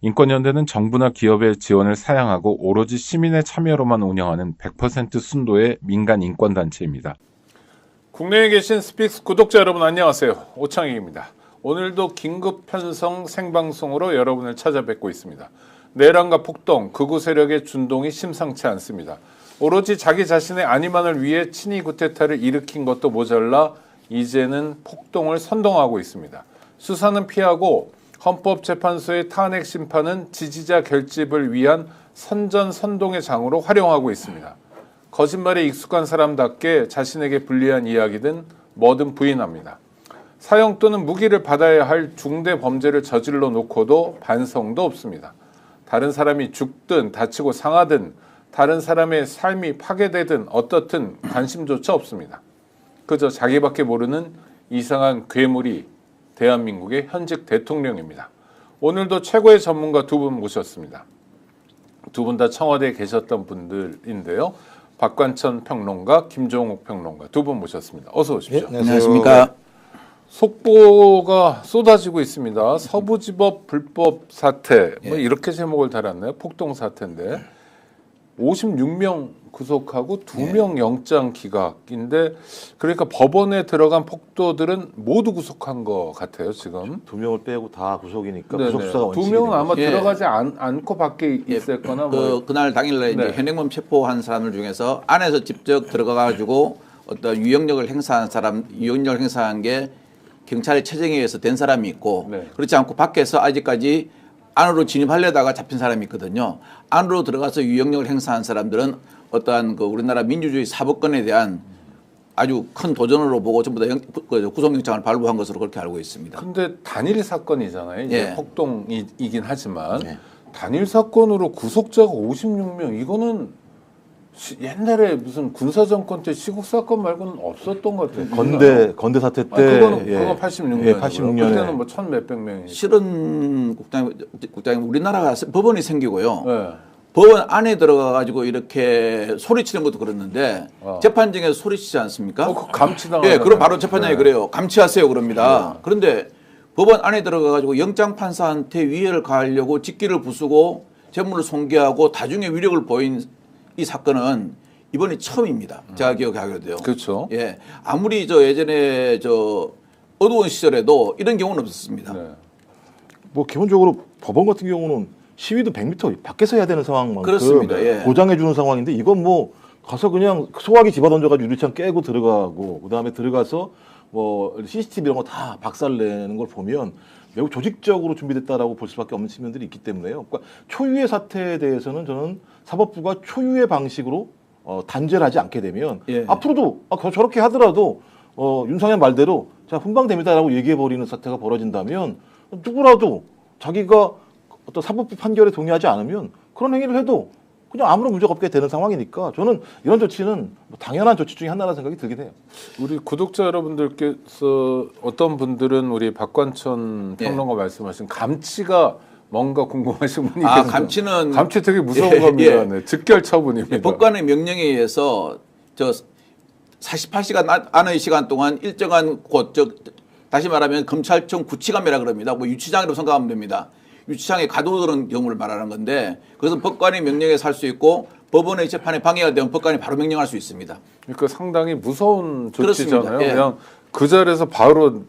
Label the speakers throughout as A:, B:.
A: 인권연대는 정부나 기업의 지원을 사양하고 오로지 시민의 참여로만 운영하는 100% 순도의 민간 인권단체입니다.
B: 국내에 계신 스픽스 구독자 여러분 안녕하세요. 오창익입니다. 오늘도 긴급 편성 생방송으로 여러분을 찾아뵙고 있습니다. 내란과 폭동, 극우 세력의 준동이 심상치 않습니다. 오로지 자기 자신의 안위만을 위해 친위 구테타를 일으킨 것도 모자라 이제는 폭동을 선동하고 있습니다. 수사는 피하고 헌법재판소의 탄핵 심판은 지지자 결집을 위한 선전선동의 장으로 활용하고 있습니다. 거짓말에 익숙한 사람답게 자신에게 불리한 이야기든 뭐든 부인합니다. 사형 또는 무기를 받아야 할 중대 범죄를 저질러 놓고도 반성도 없습니다. 다른 사람이 죽든 다치고 상하든 다른 사람의 삶이 파괴되든 어떻든 관심조차 없습니다. 그저 자기밖에 모르는 이상한 괴물이 대한민국의 현직 대통령입니다. 오늘도 최고의 전문가 두 분 모셨습니다. 두 분 다 청와대에 계셨던 분들인데요. 박관천 평론가, 김종욱 평론가 두 분 모셨습니다. 어서 오십시오.
C: 네, 안녕하십니까.
B: 속보가 쏟아지고 있습니다. 서부지법 불법 사태, 뭐 이렇게 제목을 달았네요. 폭동 사태인데 56명 구속하고 2명 영장 기각인데 그러니까 법원에 들어간 폭도들은 모두 구속한 것 같아요. 지금
C: 2명을 빼고 다 구속이니까
B: 네네.
C: 구속 수사가 원칙이
B: 2명은 아마
D: 예.
B: 들어가지 않고 밖에 있었거나 뭐.
D: 그날 당일날
B: 네.
D: 이제 현행범 체포한 사람들 중에서 안에서 직접 들어가가지고 어떤 유영력을 행사한 사람, 유영력을 행사한 게 경찰의 체정에 의해서 된 사람이 있고
B: 네.
D: 그렇지 않고 밖에서 아직까지 안으로 진입하려다가 잡힌 사람이 있거든요. 안으로 들어가서 유영력을 행사한 사람들은 어떠한 그 우리나라 민주주의 사법권에 대한 아주 큰 도전으로 보고 전부 다 구속영장을 발부한 것으로 그렇게 알고 있습니다.
B: 근데 단일 사건이잖아요. 이제
D: 예.
B: 폭동이긴 하지만
D: 예.
B: 단일 사건으로 구속자가 56명 이거는 옛날에 무슨 군사 정권 때 시국 사건 말고는 없었던 것 같아요.
C: 건대 사태 때
B: 그거는
C: 예.
B: 그건 86년.
C: 예, 86년에
B: 그때는 뭐 천 몇백 명이.
D: 실은 국장님 우리나라가 법원이 생기고요.
B: 네.
D: 법원 안에 들어가 가지고 이렇게 소리치는 것도 그렇는데 재판정에서 소리치지 않습니까?
B: 그 감치당.
D: 예, 그럼 바로 재판장이
B: 네.
D: 그래요. 감치하세요 그럽니다. 그런데 법원 안에 들어가 가지고 영장 판사한테 위해를 가하려고 직기를 부수고 재물을 손괴하고 다중에 위력을 보인 이 사건은 이번이 처음입니다. 제가 기억하기로도요.
B: 그렇죠.
D: 예, 아무리 예전에 어두운 시절에도 이런 경우는 없었습니다.
B: 네.
C: 뭐 기본적으로 법원 같은 경우는 시위도 100m 밖에서 해야 되는 상황만큼
D: 그렇습니다. 예.
C: 보장해 주는 상황인데 이건 뭐 가서 그냥 소화기 집어던져가지고 유리창 깨고 들어가고 그다음에 들어가서 뭐 CCTV 이런 거 다 박살내는 걸 보면 매우 조직적으로 준비됐다라고 볼 수밖에 없는 측면들이 있기 때문에요. 그러니까 초유의 사태에 대해서는 저는 사법부가 초유의 방식으로 단죄를 하지 않게 되면
D: 예.
C: 앞으로도 저렇게 하더라도 윤상현 말대로 자 훈방됩니다라고 얘기해버리는 사태가 벌어진다면 누구라도 자기가 어떤 사법부 판결에 동의하지 않으면 그런 행위를 해도 그냥 아무런 문제가 없게 되는 상황이니까 저는 이런 조치는 뭐 당연한 조치 중에 하나라는 생각이 들긴 해요.
B: 우리 구독자 여러분들께서 어떤 분들은 우리 박관천 평론가 말씀하신 감치가 뭔가 궁금하신 분이 계세요.
D: 감치는
B: 감치 되게 무서운
D: 예,
B: 겁니다.
D: 예.
B: 네, 즉결 처분입니다.
D: 법관의 명령에 의해서 48시간 안의 시간 동안 일정한 곳 다시 말하면 검찰청 구치감이라 그럽니다. 뭐 유치장이라고 생각하면 됩니다. 유치장에 가둬두는 경우를 말하는 건데 그것은 법관의 명령에 살 수 있고 법원의 재판에 방해가 되면 법관이 바로 명령할 수 있습니다.
B: 그러니까 상당히 무서운 조치잖아요.
D: 그렇습니다. 예.
B: 그냥 그 자리에서 바로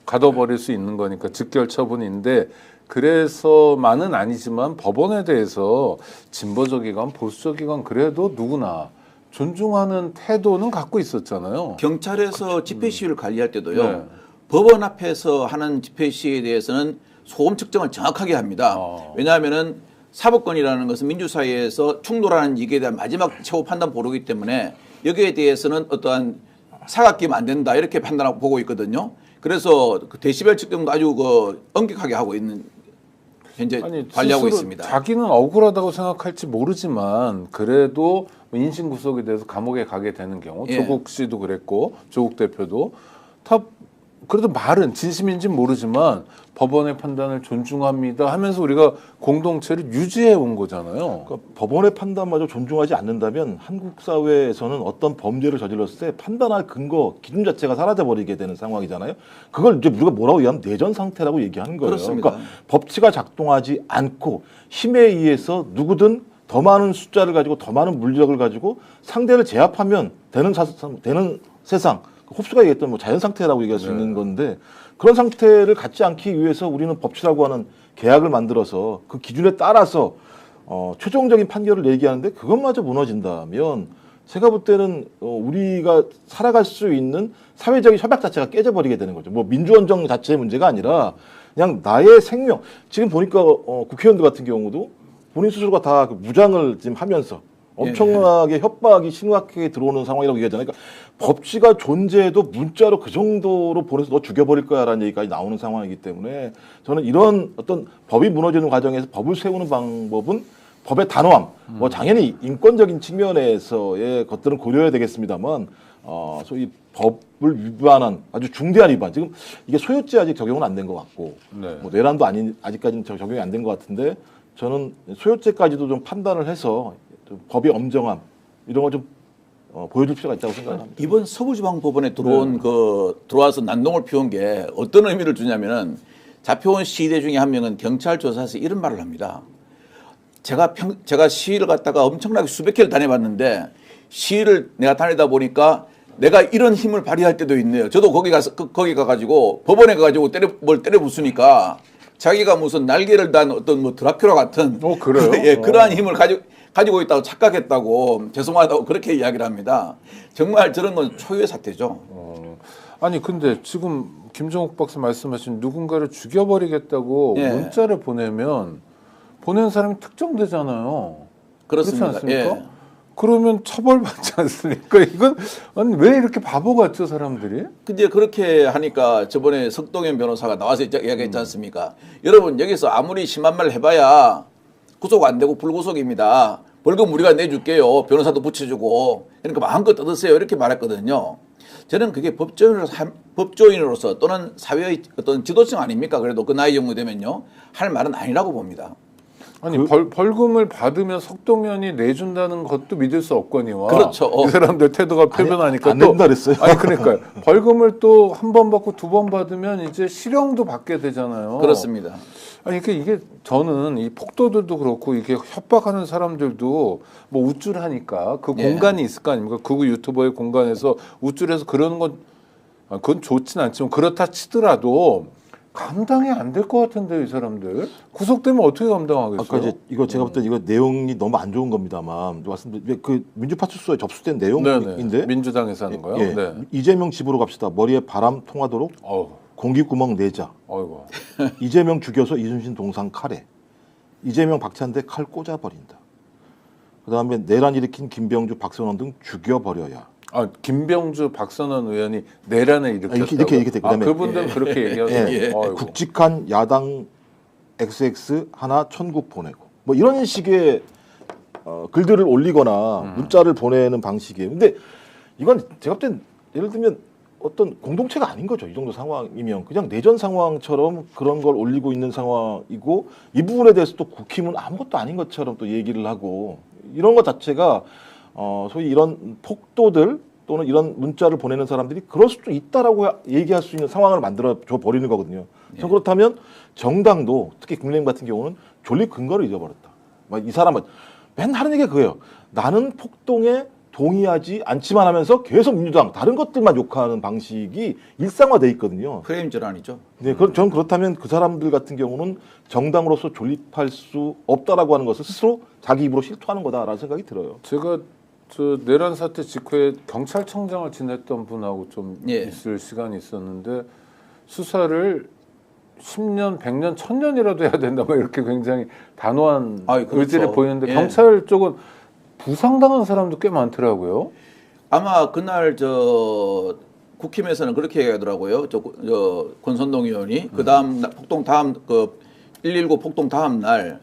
B: 가둬버릴 수 있는 거니까 즉결 처분인데 그래서만은 아니지만 법원에 대해서 진보적이건 보수적이건 그래도 누구나 존중하는 태도는 갖고 있었잖아요.
D: 경찰에서 집회 시위를 관리할 때도요.
B: 네.
D: 법원 앞에서 하는 집회 시위에 대해서는 소음 측정을 정확하게 합니다. 왜냐하면은 사법권이라는 것은 민주사회에서 충돌하는 이익에 대한 마지막 최후 판단 보루이기 때문에 여기에 대해서는 어떠한 사각기면 안 된다 이렇게 판단하고 보고 있거든요. 그래서 그 데시벨 측정도 아주 엄격하게 하고 있는 현재 관리하고 있습니다.
B: 자기는 억울하다고 생각할지 모르지만 그래도 인신 구속에 대해서 감옥에 가게 되는 경우
D: 예.
B: 조국 씨도 그랬고 조국 대표도 다 그래도 말은 진심인지는 모르지만 법원의 판단을 존중합니다 하면서 우리가 공동체를 유지해 온 거잖아요.
C: 그러니까 법원의 판단마저 존중하지 않는다면 한국 사회에서는 어떤 범죄를 저질렀을 때 판단할 근거, 기준 자체가 사라져버리게 되는 상황이잖아요. 그걸 이제 우리가 뭐라고 얘기하면 내전 상태라고 얘기하는 거예요.
D: 그렇습니다.
C: 그러니까 법치가 작동하지 않고 힘에 의해서 누구든 더 많은 숫자를 가지고 더 많은 물력을 가지고 상대를 제압하면 되는 세상, 홉스가 얘기했던 뭐 자연 상태라고 얘기할 수 있는 건데 그런 상태를 갖지 않기 위해서 우리는 법치라고 하는 계약을 만들어서 그 기준에 따라서 최종적인 판결을 얘기하는데 그것마저 무너진다면 제가 볼 때는 우리가 살아갈 수 있는 사회적인 협약 자체가 깨져버리게 되는 거죠. 뭐 민주헌정 자체의 문제가 아니라 그냥 나의 생명. 지금 보니까 국회의원들 같은 경우도 본인 스스로가 다 무장을 지금 하면서 엄청나게 협박이 심각하게 들어오는 상황이라고 얘기하잖아요. 그러니까 법치가 존재해도 문자로 그 정도로 보내서 너 죽여버릴 거야라는 얘기까지 나오는 상황이기 때문에 저는 이런 어떤 법이 무너지는 과정에서 법을 세우는 방법은 법의 단호함, 뭐 당연히 인권적인 측면에서의 것들은 고려해야 되겠습니다만 소위 법을 위반한 아주 중대한 위반. 지금 이게 소유죄 아직 적용은 안 된 것 같고
B: 네.
C: 뭐 내란도 아직까지는 적용이 안 된 것 같은데 저는 소유죄까지도 좀 판단을 해서 좀 법의 엄정함 이런 걸 좀 보여줄 필요가 있다고 생각합니다.
D: 이번 서부지방법원에 들어와서 난동을 피운 게 어떤 의미를 주냐면은 잡혀온 시위대 중에 한 명은 경찰 조사에서 이런 말을 합니다. 제가 시위를 갔다가 엄청나게 수백 개를 다녀봤는데 시위를 내가 다니다 보니까 내가 이런 힘을 발휘할 때도 있네요. 저도 거기 가가지고 법원에 가가지고 뭘 때려 부수니까 자기가 무슨 날개를 단 어떤 뭐 드라큘라 같은
B: 그래요?
D: 예, 그러한 힘을 가지고 있다고 착각했다고 죄송하다고 그렇게 이야기를 합니다. 정말 저런 건 초유의 사태죠.
B: 아니 근데 지금 김정욱 박사 말씀하신 누군가를 죽여버리겠다고
D: 예.
B: 문자를 보내면 보낸 사람이 특정되잖아요.
D: 그렇습니다.
B: 그렇지 않습니까?
D: 예.
B: 그러면 처벌받지 않습니까? 이건 아니 왜 이렇게 바보 같죠 사람들이?
D: 근데 그렇게 하니까 저번에 석동현 변호사가 나와서 이야기했지 않습니까? 여러분 여기서 아무리 심한 말 해봐야 구속 안 되고 불구속입니다. 벌금 우리가 내줄게요. 변호사도 붙여주고. 그러니까 마음껏 뜯으세요. 이렇게 말했거든요. 저는 그게 법조인으로서 또는 사회의 어떤 지도층 아닙니까? 그래도 그 나이 정도 되면요. 할 말은 아니라고 봅니다.
B: 아니 벌금을 받으면 석동현이 내준다는 것도 믿을 수 없거니와
D: 그렇죠.
B: 이 사람들 태도가 표변하니까
C: 안 낸다 그랬어요.
B: 아니 그러니까요. 벌금을 또 한 번 받고 두 번 받으면 이제 실형도 받게 되잖아요.
D: 그렇습니다.
B: 아니 이게 저는 이 폭도들도 그렇고 이게 협박하는 사람들도 뭐 우쭐하니까 그
D: 예.
B: 공간이 있을 거 아닙니까? 극우 유튜버의 공간에서 우쭐해서 그러는 건 그건 좋진 않지만 그렇다 치더라도 감당이 안 될 것 같은데 이 사람들 구속되면 어떻게 감당하겠어요?
C: 아까 이제 이거 제가 볼 때 이거 내용이 너무 안 좋은 겁니다만 말씀드린 그 민주파출소에 접수된 내용인데
B: 네네. 민주당에서 하는 거요?
C: 예,
B: 네.
C: 이재명 집으로 갑시다. 머리에 바람 통하도록 공기구멍 내자.
B: 어이구.
C: 이재명 죽여서 이순신 동상 칼에. 이재명 박찬대 칼 꽂아버린다. 그다음에 내란 일으킨 김병주, 박선원 등 죽여버려야.
B: 김병주, 박선원 의원이 내란을 일으켰다고.
C: 이렇게 그다음에
B: 그분들은 그렇게 얘기하죠.
C: 예. 굵직한 야당 XX 하나 천국 보내고 뭐 이런 식의 글들을 올리거나 문자를 보내는 방식이에요. 근데 이건 제가 볼 땐 예를 들면 어떤 공동체가 아닌 거죠. 이 정도 상황이면 그냥 내전 상황처럼 그런 걸 올리고 있는 상황이고 이 부분에 대해서 또 국힘은 아무것도 아닌 것처럼 또 얘기를 하고 이런 것 자체가 소위 이런 폭도들 또는 이런 문자를 보내는 사람들이 그럴 수도 있다라고 얘기할 수 있는 상황을 만들어 줘 버리는 거거든요. 그래서 그렇다면 정당도 특히 국민의힘 같은 경우는 존립 근거를 잊어버렸다. 이 사람은 맨날 하는 얘기가 그거예요. 나는 폭동에 동의하지 않지만 하면서 계속 민주당 다른 것들만 욕하는 방식이 일상화돼 있거든요.
D: 프레임 전환이죠.
C: 네, 저는 그렇다면 그 사람들 같은 경우는 정당으로서 존립할 수 없다라고 하는 것을 스스로 자기 입으로 실토하는 거다라는 생각이 들어요.
B: 제가 저 내란 사태 직후에 경찰청장을 지냈던 분하고 좀 있을 시간이 있었는데 수사를 10년, 100년, 1000년이라도 해야 된다 막 이렇게 굉장히 단호한
D: 그렇죠.
B: 의지를 보이는데
D: 예.
B: 경찰 쪽은 부상당한 사람도 꽤 많더라고요.
D: 아마 그날 국힘에서는 그렇게 얘기하더라고요. 저 권선동 의원이 그 다음 폭동 다음 119 폭동 다음 날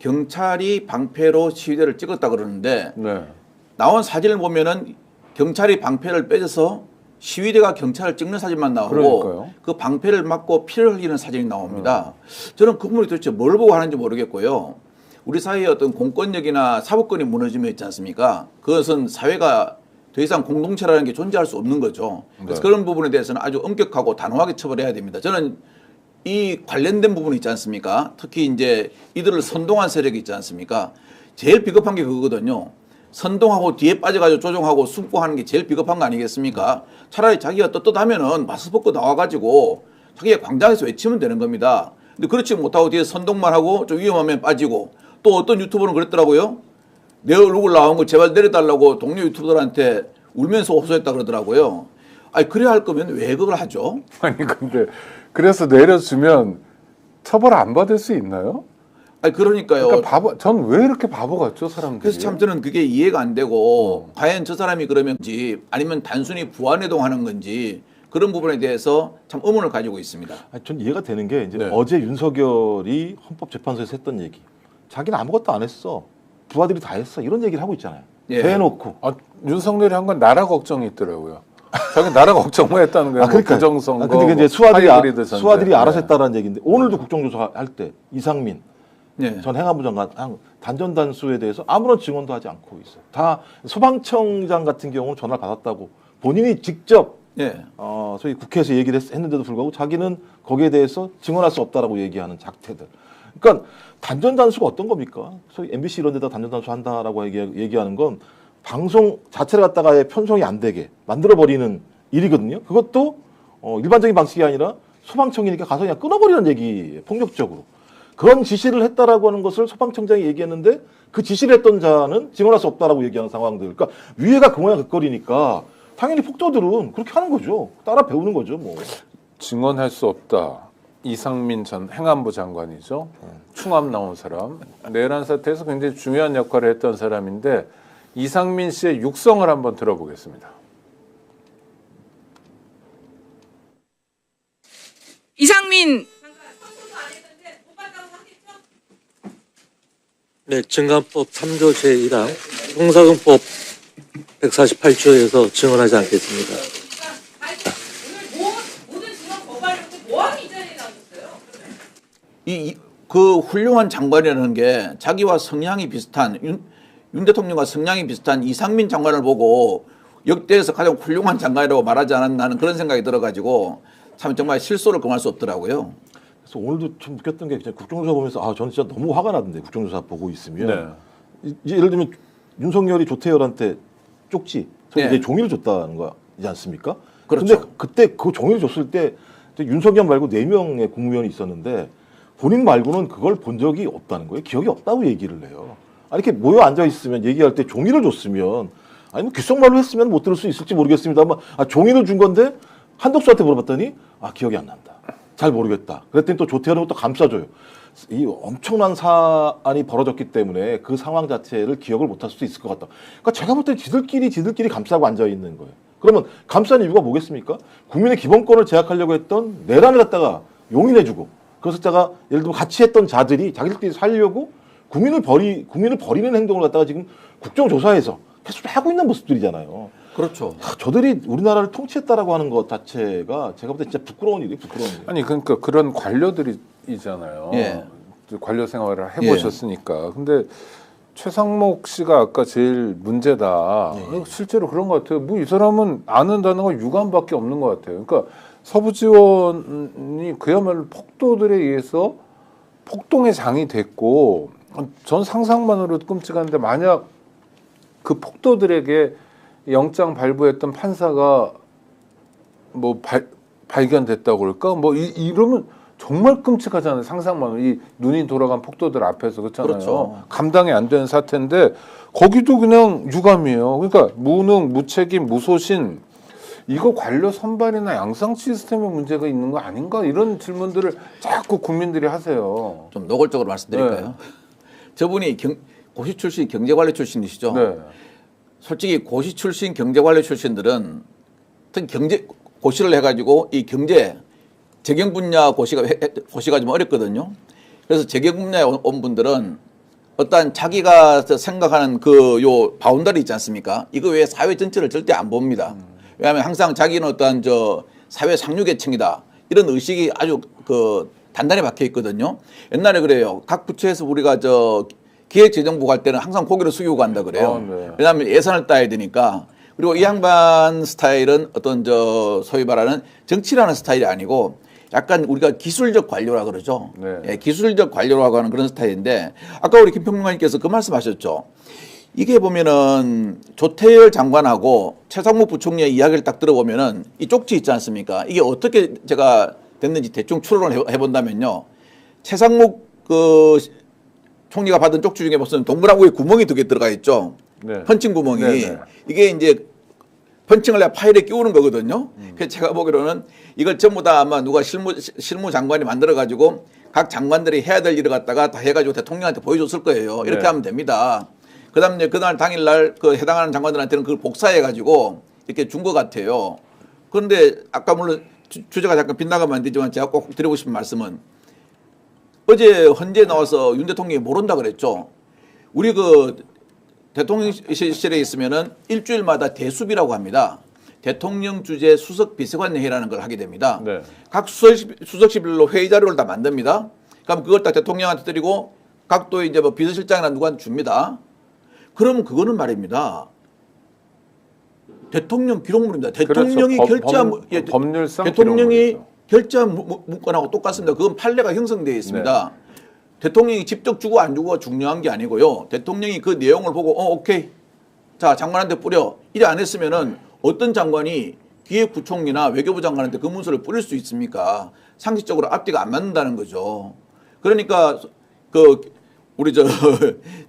D: 경찰이 방패로 시위대를 찍었다 그러는데
B: 네.
D: 나온 사진을 보면은 경찰이 방패를 빼서 시위대가 경찰을 찍는 사진만 나오고
B: 그러니까요.
D: 그 방패를 맞고 피를 흘리는 사진이 나옵니다. 저는 그 부분이 도대체 뭘 보고 하는지 모르겠고요. 우리 사회의 어떤 공권력이나 사법권이 무너지면 있지 않습니까? 그것은 사회가 더 이상 공동체라는 게 존재할 수 없는 거죠. 그래서
B: 네.
D: 그런 부분에 대해서는 아주 엄격하고 단호하게 처벌해야 됩니다. 저는 이 관련된 부분이 있지 않습니까? 특히 이제 이들을 선동한 세력이 있지 않습니까? 제일 비겁한 게 그거거든요. 선동하고 뒤에 빠져가지고 조종하고 숙부하는 게 제일 비겁한 거 아니겠습니까? 차라리 자기가 떳떳하면은 마스 벗고 나와가지고 자기가 광장에서 외치면 되는 겁니다. 근데 그렇지 못하고 뒤에 선동만 하고 좀 위험하면 빠지고 또 어떤 유튜버는 그랬더라고요. 내 얼굴 나온 거 제발 내려달라고 동료 유튜버들한테 울면서 호소했다 그러더라고요. 아니 그래야 할 거면 왜 그걸 하죠?
B: 아니 근데 그래서 내려주면 처벌 안 받을 수 있나요?
D: 아니 그러니까요.
B: 그러니까 전 왜 이렇게 바보 같죠 사람들이?
D: 그래서 참 저는 그게 이해가 안 되고 과연 저 사람이 그러면지 아니면 단순히 부안해동하는 건지 그런 부분에 대해서 참 의문을 가지고 있습니다.
C: 아니, 전 이해가 되는 게 이제
B: 네.
C: 어제 윤석열이 헌법재판소에서 했던 얘기. 자기는 아무것도 안 했어. 부하들이 다 했어. 이런 얘기를 하고 있잖아요.
D: 예.
C: 대놓고.
B: 아, 윤석열이 한 건 나라 걱정이 있더라고요. 자기 나라 걱정만 했다는 거예요.
C: 그러니까요.
B: 부정선거,
C: 근데 이제
B: 하이브리드 전쟁.
C: 수하들이 알아서
B: 네.
C: 했다라는 얘기인데 오늘도 국정조사 할 때 이상민
D: 네.
C: 전 행안부 장관 단전단수에 대해서 아무런 증언도 하지 않고 있어요. 다 소방청장 같은 경우는 전화를 받았다고 본인이 직접
D: 예.
C: 소위 국회에서 얘기를 했는데도 불구하고 자기는 거기에 대해서 증언할 수 없다라고 얘기하는 작태들. 그러니까 단전단수가 어떤 겁니까? 소위 MBC 이런 데다 단전단수 한다라고 얘기하는 건 방송 자체를 갖다가 편성이 안 되게 만들어버리는 일이거든요. 그것도 일반적인 방식이 아니라 소방청이니까 가서 그냥 끊어버리는 얘기, 폭력적으로. 그런 지시를 했다라고 하는 것을 소방청장이 얘기했는데 그 지시를 했던 자는 증언할 수 없다라고 얘기하는 상황들. 그러니까 위에가 그 모양 그 꼴이니까 당연히 폭도들은 그렇게 하는 거죠. 따라 배우는 거죠. 뭐.
B: 증언할 수 없다. 이상민 전 행안부 장관이죠. 충암 나온 사람. 내란 사태에서 굉장히 중요한 역할을 했던 사람인데 이상민 씨의 육성을 한번 들어보겠습니다.
E: 이상민
F: 네, 증감법 3조 제1항 형사금법 148조에서 증언하지 않겠습니다.
E: 오늘 모든 증언 거부하려고 뭐하는 이 자리에 나오셨어요?
D: 그 훌륭한 장관이라는 게 자기와 성향이 비슷한 윤 대통령과 성향이 비슷한 이상민 장관을 보고 역대에서 가장 훌륭한 장관이라고 말하지 않았나 하는 그런 생각이 들어가지고 참 정말 실소를 금할 수 없더라고요.
C: 그래서 오늘도 좀 느꼈던 게 그냥 국정조사 보면서 저는 진짜 너무 화가 나던데 국정조사 보고 있으면 이제 예를 들면 윤석열이 조태열한테 쪽지
D: 네.
C: 이제 종이를 줬다는 거지 않습니까?
D: 그렇죠.
C: 근데 그때 그 종이를 줬을 때 윤석열 말고 4명의 국무위원이 있었는데 본인 말고는 그걸 본 적이 없다는 거예요. 기억이 없다고 얘기를 해요. 아니 이렇게 모여 앉아 있으면 얘기할 때 종이를 줬으면 아니 뭐 귓속말로 했으면 못 들을 수 있을지 모르겠습니다만 종이를 준 건데 한덕수한테 물어봤더니 기억이 안 난다. 잘 모르겠다. 그랬더니 또 조태열은 또 감싸줘요. 이 엄청난 사안이 벌어졌기 때문에 그 상황 자체를 기억을 못할 수도 있을 것 같다. 그러니까 제가 볼 때 지들끼리 감싸고 앉아 있는 거예요. 그러면 감싸는 이유가 뭐겠습니까? 국민의 기본권을 제약하려고 했던 내란을 갖다가 용인해주고 그래서 제가 예를 들면 같이 했던 자들이 자기들끼리 살려고 국민을 버리는 행동을 갖다가 지금 국정조사에서 계속 하고 있는 모습들이잖아요.
D: 그렇죠.
C: 저들이 우리나라를 통치했다라고 하는 것 자체가 제가 볼 때 진짜 부끄러운 일이에요. 부끄러운 일.
B: 아니 그러니까 그런 관료들이잖아요.
D: 예.
B: 관료 생활을 해보셨으니까. 근데 최상목 씨가 아까 제일 문제다. 실제로 그런 것 같아요. 뭐 이 사람은 아는 단어가 유감밖에 없는 것 같아요. 그러니까 서부지원이 그야말로 폭도들에 의해서 폭동의 장이 됐고 전 상상만으로도 끔찍한데 만약 그 폭도들에게 영장 발부했던 판사가 뭐 발견됐다고 그럴까? 뭐 이러면 정말 끔찍하잖아요. 상상만으로 이 눈이 돌아간 폭도들 앞에서 그렇잖아요.
D: 그렇죠.
B: 감당이 안 되는 사태인데 거기도 그냥 유감이에요. 그러니까 무능, 무책임, 무소신 이거 관료 선발이나 양성 시스템에 문제가 있는 거 아닌가? 이런 질문들을 자꾸 국민들이 하세요.
D: 좀 노골적으로 말씀드릴까요?
B: 네.
D: 저분이 고시 출신 경제관리 출신이시죠?
B: 네.
D: 솔직히 고시 출신 경제관리 출신들은 특히 고시를 해가지고 이 경제 재경 분야 고시가 좀 어렵거든요. 그래서 재경 분야에 온 분들은 어떤 자기가 생각하는 바운더리 있지 않습니까? 이거 외에 사회 전체를 절대 안 봅니다. 왜냐하면 항상 자기는 어떤 사회 상류계층이다 이런 의식이 아주 단단히 박혀 있거든요. 옛날에 그래요. 각 부처에서 우리가 기획재정부 갈 때는 항상 고개를 숙이고 간다 그래요.
B: 네.
D: 왜냐하면 예산을 따야 되니까. 그리고 이 양반 스타일은 어떤 소위 말하는 정치라는 스타일이 아니고 약간 우리가 기술적 관료라 그러죠.
B: 네.
D: 예, 기술적 관료라고 하는 그런 스타일인데 아까 우리 김평론가님께서 그 말씀하셨죠. 이게 보면은 조태열 장관하고 최상목 부총리의 이야기를 딱 들어보면은 이 쪽지 있지 않습니까? 이게 어떻게 제가 됐는지 대충 추론을 해본다면요. 최상목 총리가 받은 쪽지 중에 무슨 동그라미에 구멍이 2개 들어가 있죠.
B: 네.
D: 펀칭 구멍이.
B: 네.
D: 이게 이제 펀칭을 내 파일에 끼우는 거거든요. 그래서 제가 보기로는 이걸 전부 다 아마 누가 실무 장관이 만들어 가지고 각 장관들이 해야 될 일을 갖다가 다 해가지고 대통령한테 보여줬을 거예요. 이렇게
B: 네.
D: 하면 됩니다. 그다음에 그날 당일날 해당하는 장관들한테는 그걸 복사해 가지고 이렇게 준 것 같아요. 그런데 아까 물론 주제가 잠깐 빗나가면 안 되지만 제가 꼭 드리고 싶은 말씀은 어제 헌재 나와서 윤 대통령이 모른다 그랬죠. 우리 대통령실에 있으면은 일주일마다 대수비라고 합니다. 대통령 주재 수석 비서관 회의라는 걸 하게 됩니다.
B: 네.
D: 각 수석실별로 회의 자료를 다 만듭니다. 그럼 그걸 딱 대통령한테 드리고 각도 이제 비서실장이나 누구한테 줍니다. 그럼 그거는 말입니다. 대통령 기록물입니다. 대통령이
B: 그렇죠.
D: 결제한
B: 법률상
D: 대통령이
B: 기록물이죠.
D: 결제한 문건하고 똑같습니다. 그건 판례가 형성되어 있습니다. 대통령이 직접 주고 안 주고가 중요한 게 아니고요. 대통령이 그 내용을 보고 오케이. 자, 장관한테 뿌려. 이래 안 했으면은 어떤 장관이 기획부총리나 외교부 장관한테 그 문서를 뿌릴 수 있습니까? 상식적으로 앞뒤가 안 맞는다는 거죠. 그러니까 우리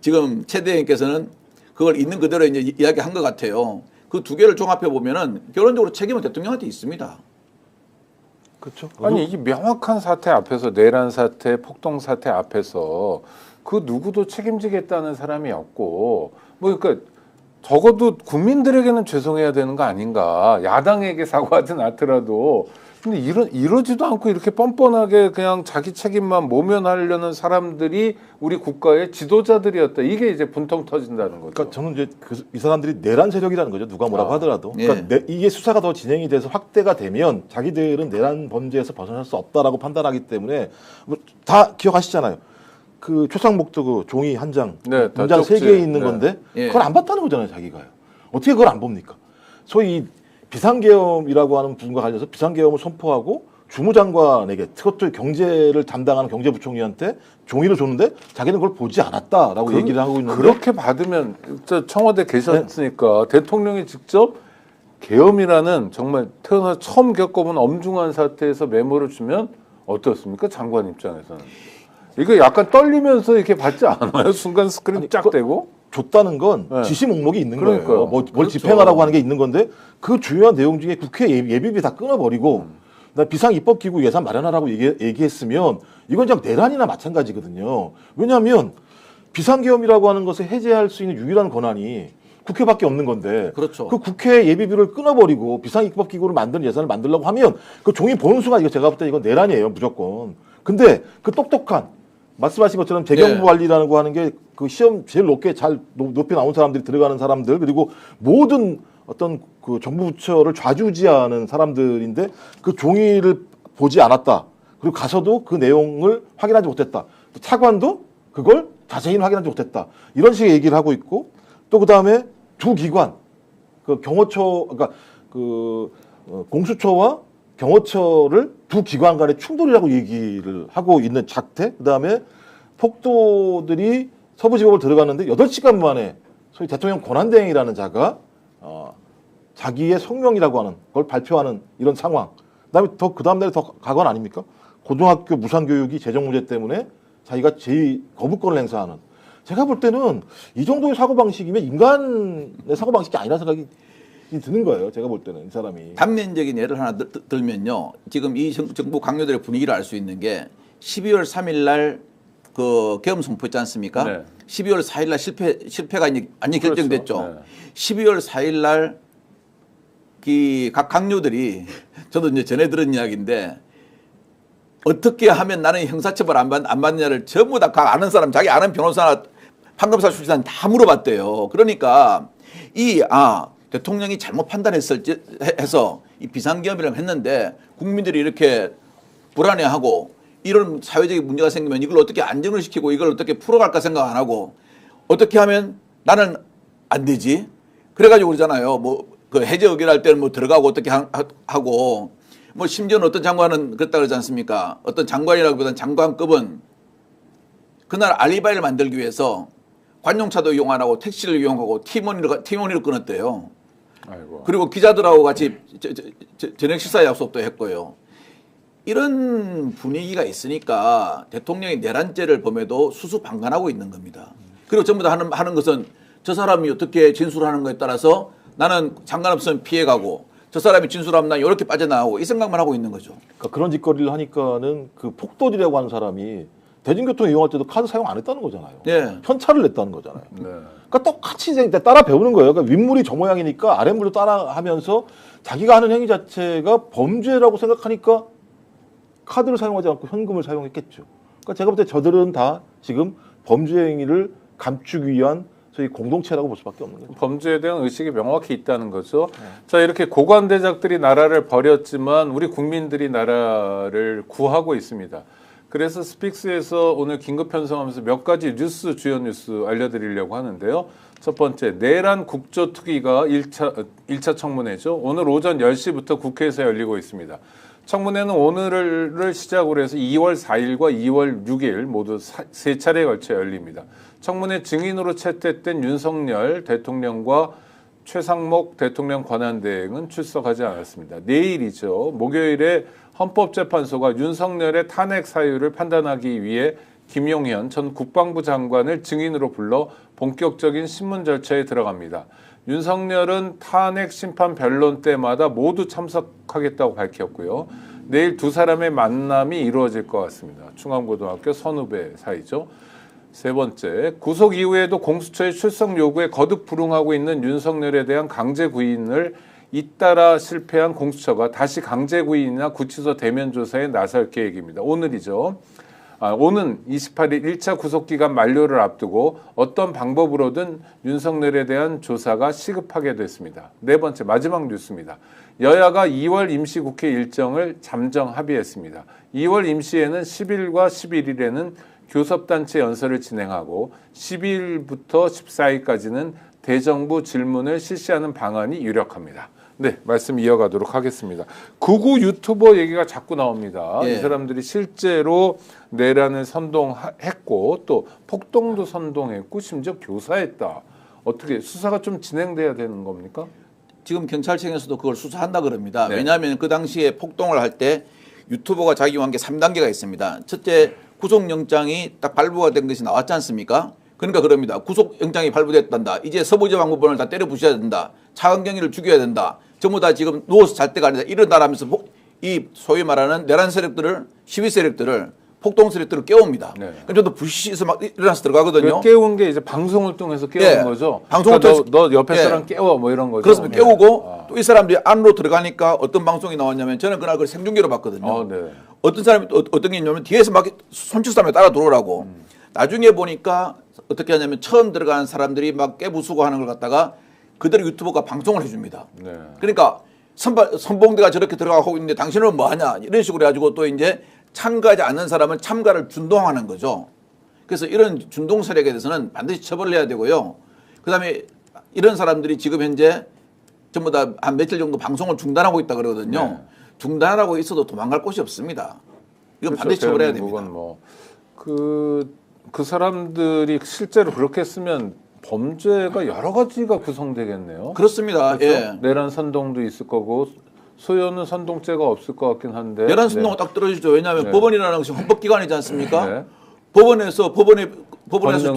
D: 지금 최 대행께서는 그걸 있는 그대로 이제 이야기한 것 같아요. 그 2개를 종합해 보면은 결론적으로 책임은 대통령한테 있습니다.
C: 그렇죠.
B: 아니 이게 명확한 사태 앞에서 내란 사태, 폭동 사태 앞에서 그 누구도 책임지겠다는 사람이 없고 뭐 그러니까 적어도 국민들에게는 죄송해야 되는 거 아닌가. 야당에게 사과하진 않더라도 근데 이러지도 않고 이렇게 뻔뻔하게 그냥 자기 책임만 모면하려는 사람들이 우리 국가의 지도자들이었다. 이게 이제 분통 터진다는 거죠.
C: 그러니까 저는 이제 이 사람들이 내란 세력이라는 거죠. 누가 뭐라고 하더라도.
D: 예.
C: 그러니까 이게 수사가 더 진행이 돼서 확대가 되면 자기들은 내란 범죄에서 벗어날 수 없다라고 판단하기 때문에 다 기억하시잖아요. 그 최상목도 그 종이 한 장,
B: 네, 다
C: 문장
B: 쪽지.
C: 3개 있는
B: 네.
C: 건데
D: 예.
C: 그걸 안 봤다는 거잖아요, 자기가요. 어떻게 그걸 안 봅니까? 소위 비상계엄이라고 하는 부분과 관련해서 비상계엄을 선포하고 주무장관에게 그것도 경제를 담당하는 경제부총리한테 종이를 줬는데 자기는 그걸 보지 않았다라고 얘기를 하고 있는데
B: 그렇게 받으면 청와대 계셨으니까 대통령이 직접 계엄이라는 정말 태어나서 처음 겪어본 엄중한 사태에서 메모를 주면 어떻습니까? 장관 입장에서는. 이거 약간 떨리면서 이렇게 받지 않아요? 순간 스크린
C: 아니,
B: 쫙 떼고?
C: 줬다는 건
B: 네.
C: 지시 목록이 있는
B: 그러니까요.
C: 거예요. 뭘
B: 그렇죠.
C: 집행하라고 하는 게 있는 건데 그 주요한 내용 중에 국회 예비비 다 끊어버리고 비상입법기구 예산 마련하라고 얘기했으면 이건 그냥 내란이나 마찬가지거든요. 왜냐하면 비상계엄이라고 하는 것을 해제할 수 있는 유일한 권한이 국회밖에 없는 건데
D: 그렇죠.
C: 그 국회 예비비를 끊어버리고 비상입법기구를 만드는 예산을 만들려고 하면 그 종이 보는 순간 이거 제가 볼 때 이건 내란이에요. 무조건. 근데 그 똑똑한 말씀하신 것처럼 재경부
D: 네.
C: 관리라는 거 하는 게 그 시험 제일 높게 나온 사람들이 들어가는 사람들 그리고 모든 어떤 그 정부 부처를 좌지우지하는 사람들인데 그 종이를 보지 않았다. 그리고 가서도 그 내용을 확인하지 못했다. 또 차관도 그걸 자세히 확인하지 못했다. 이런 식의 얘기를 하고 있고 또 그다음에 두 기관 그 경호처 그러니까 공수처와 경호처를 두 기관 간의 충돌이라고 얘기를 하고 있는 작태 그다음에 폭도들이 서부지법을 들어갔는데 8시간 만에 소위 대통령 권한대행이라는 자가 자기의 성명이라고 하는 걸 발표하는 이런 상황. 그다음에 그 다음 날에 더 가관 아닙니까? 고등학교 무상교육이 재정 문제 때문에 자기가 제2 거부권을 행사하는. 제가 볼 때는 이 정도의 사고방식이면 인간의 사고방식이 아니라 생각이 드는 거예요. 제가 볼 때는 이 사람이.
D: 단면적인 예를 하나 들면요. 지금 이 정부 강요들의 분위기를 알 수 있는 게 12월 3일 날 그 계엄 선포했지 않습니까?
B: 네.
D: 12월 4일 날 실패가 이제 완전히 결정됐죠.
B: 그렇죠. 네.
D: 12월 4일 날 각 강요들이 저도 이제 전해 들은 이야기인데 어떻게 하면 나는 형사처벌 안 받느냐를 전부 다 아는 사람, 자기 아는 변호사나 판검사 출신한테 다 물어봤대요. 그러니까 대통령이 잘못 판단했을지 해서 이 비상계엄이라고 했는데 국민들이 이렇게 불안해하고 이런 사회적인 문제가 생기면 이걸 어떻게 안정을 시키고 이걸 어떻게 풀어갈까 생각 안 하고 어떻게 하면 나는 안 되지? 그래가지고 그러잖아요. 뭐 그 해제 의결할 때는 뭐 들어가고 어떻게 하고 뭐 심지어는 어떤 장관은 그랬다 그러지 않습니까? 어떤 장관이라기보다는 장관급은 그날 알리바이를 만들기 위해서 관용차도 이용 안 하고 택시를 이용하고 티모니를 끊었대요.
B: 아이고.
D: 그리고 기자들하고 같이 저녁 식사 약속도 했고요. 이런 분위기가 있으니까 대통령이 내란죄를 범해도 수수방관하고 있는 겁니다. 그리고 전부 다 하는 것은 저 사람이 어떻게 진술하는 거에 따라서 나는 상관 없으면 피해가고 저 사람이 진술하면 난 이렇게 빠져나가고 이 생각만 하고 있는 거죠.
C: 그러니까 그런 짓거리를 하니까는 그 폭도지라고 하는 사람이 대중교통 이용할 때도 카드 사용 안 했다는 거잖아요.
D: 네.
C: 현찰을 냈다는 거잖아요.
B: 네.
C: 그러니까 똑같이 이제 따라 배우는 거예요. 그러니까 윗물이 저 모양이니까 아랫물도 따라하면서 자기가 하는 행위 자체가 범죄라고 생각하니까 카드를 사용하지 않고 현금을 사용했겠죠. 그러니까 제가 볼 때 저들은 다 지금 범죄 행위를 감추기 위한 소위 공동체라고 볼 수밖에 없는 거죠.
B: 범죄에 대한 의식이 명확히 있다는 거죠. 자, 이렇게 고관대작들이 나라를 버렸지만 우리 국민들이 나라를 구하고 있습니다. 그래서 스픽스에서 오늘 긴급 편성하면서 몇 가지 주요 뉴스 알려드리려고 하는데요. 첫 번째, 내란 국조특위가 1차 청문회죠. 오늘 오전 10시부터 국회에서 열리고 있습니다. 청문회는 오늘을 시작으로 해서 2월 4일과 2월 6일 모두 세 차례에 걸쳐 열립니다. 청문회 증인으로 채택된 윤석열 대통령과 최상목 대통령 권한대행은 출석하지 않았습니다. 내일이죠. 목요일에 헌법재판소가 윤석열의 탄핵 사유를 판단하기 위해 김용현 전 국방부 장관을 증인으로 불러 본격적인 신문 절차에 들어갑니다. 윤석열은 탄핵 심판 변론 때마다 모두 참석하겠다고 밝혔고요. 내일 두 사람의 만남이 이루어질 것 같습니다. 충암고등학교 선후배 사이죠. 세 번째, 구속 이후에도 공수처의 출석 요구에 거듭 불응하고 있는 윤석열에 대한 강제 구인을 잇따라 실패한 공수처가 다시 강제 구인이나 구치소 대면 조사에 나설 계획입니다. 오늘이죠. 오는 28일 1차 구속기간 만료를 앞두고 어떤 방법으로든 윤석열에 대한 조사가 시급하게 됐습니다. 네 번째, 마지막 뉴스입니다. 여야가 2월 임시국회 일정을 잠정 합의했습니다. 2월 임시에는 10일과 11일에는 교섭단체 연설을 진행하고 12일부터 14일까지는 대정부 질문을 실시하는 방안이 유력합니다. 네, 말씀 이어가도록 하겠습니다. 극우 유튜버 얘기가 자꾸 나옵니다.
D: 예.
B: 이 사람들이 실제로 내란을 선동했고 또 폭동도 선동했고 심지어 교사했다. 어떻게 수사가 좀 진행돼야 되는 겁니까?
D: 지금 경찰청에서도 그걸 수사한다 그럽니다.
B: 네.
D: 왜냐하면 그 당시에 폭동을 할 때 유튜버가 자기와 함께 3단계가 있습니다. 첫째, 구속영장이 딱 발부가 된 것이 나왔지 않습니까? 그러니까 그럽니다. 구속영장이 발부됐단다. 이제 서부지방법원을 다 때려 부셔야 된다. 차은경이를 죽여야 된다. 전부 다 지금 누워서 잘 때가 아니다. 이런다라면서 이 소위 말하는 내란 세력들을, 시위 세력들을, 폭동 세력들을 깨웁니다.
B: 네.
D: 그럼 저도 부시에서 막 일어나서 들어가거든요.
B: 깨운 게 이제 방송을 통해서 깨우는
D: 예.
B: 거죠.
D: 방송을
B: 그러니까 너 옆에
D: 예.
B: 사람 깨워 뭐 이런 거죠.
D: 그렇습니다.
B: 예.
D: 깨우고 또 이 사람들이 안으로 들어가니까 어떤 방송이 나왔냐면 저는 그날 그걸 생중계로 봤거든요.
B: 네.
D: 어떤 사람이 또 어떤 게 있냐면 뒤에서 막 손짓하며 따라 들어오라고. 나중에 보니까 어떻게 하냐면 처음 들어가는 사람들이 막 깨부수고 하는 걸 갖다가 그대로 유튜버가 방송을 해줍니다.
B: 네.
D: 그러니까 선봉대가 저렇게 들어가고 있는데 당신은 뭐 하냐 이런 식으로 해가지고 또 이제 참가하지 않는 사람은 참가를 준동하는 거죠. 그래서 이런 준동 세력에 대해서는 반드시 처벌을 해야 되고요. 그다음에 이런 사람들이 지금 현재 전부 다 한 며칠 정도 방송을 중단하고 있다 그러거든요.
B: 네.
D: 중단하고 있어도 도망갈 곳이 없습니다. 이건 반드시 처벌해야 됩니다.
B: 뭐 그 사람들이 실제로 그렇게 했으면 범죄가 여러 가지가 구성되겠네요.
D: 그렇습니다.
B: 그렇죠?
D: 예.
B: 내란 선동도 있을 거고 소요는 선동죄가 없을 것 같긴 한데.
D: 내란 선동은 딱 떨어지죠. 왜냐하면
B: 네.
D: 법원이라는 것이 헌법기관이지 않습니까?
B: 네.
D: 법원에서
B: 권능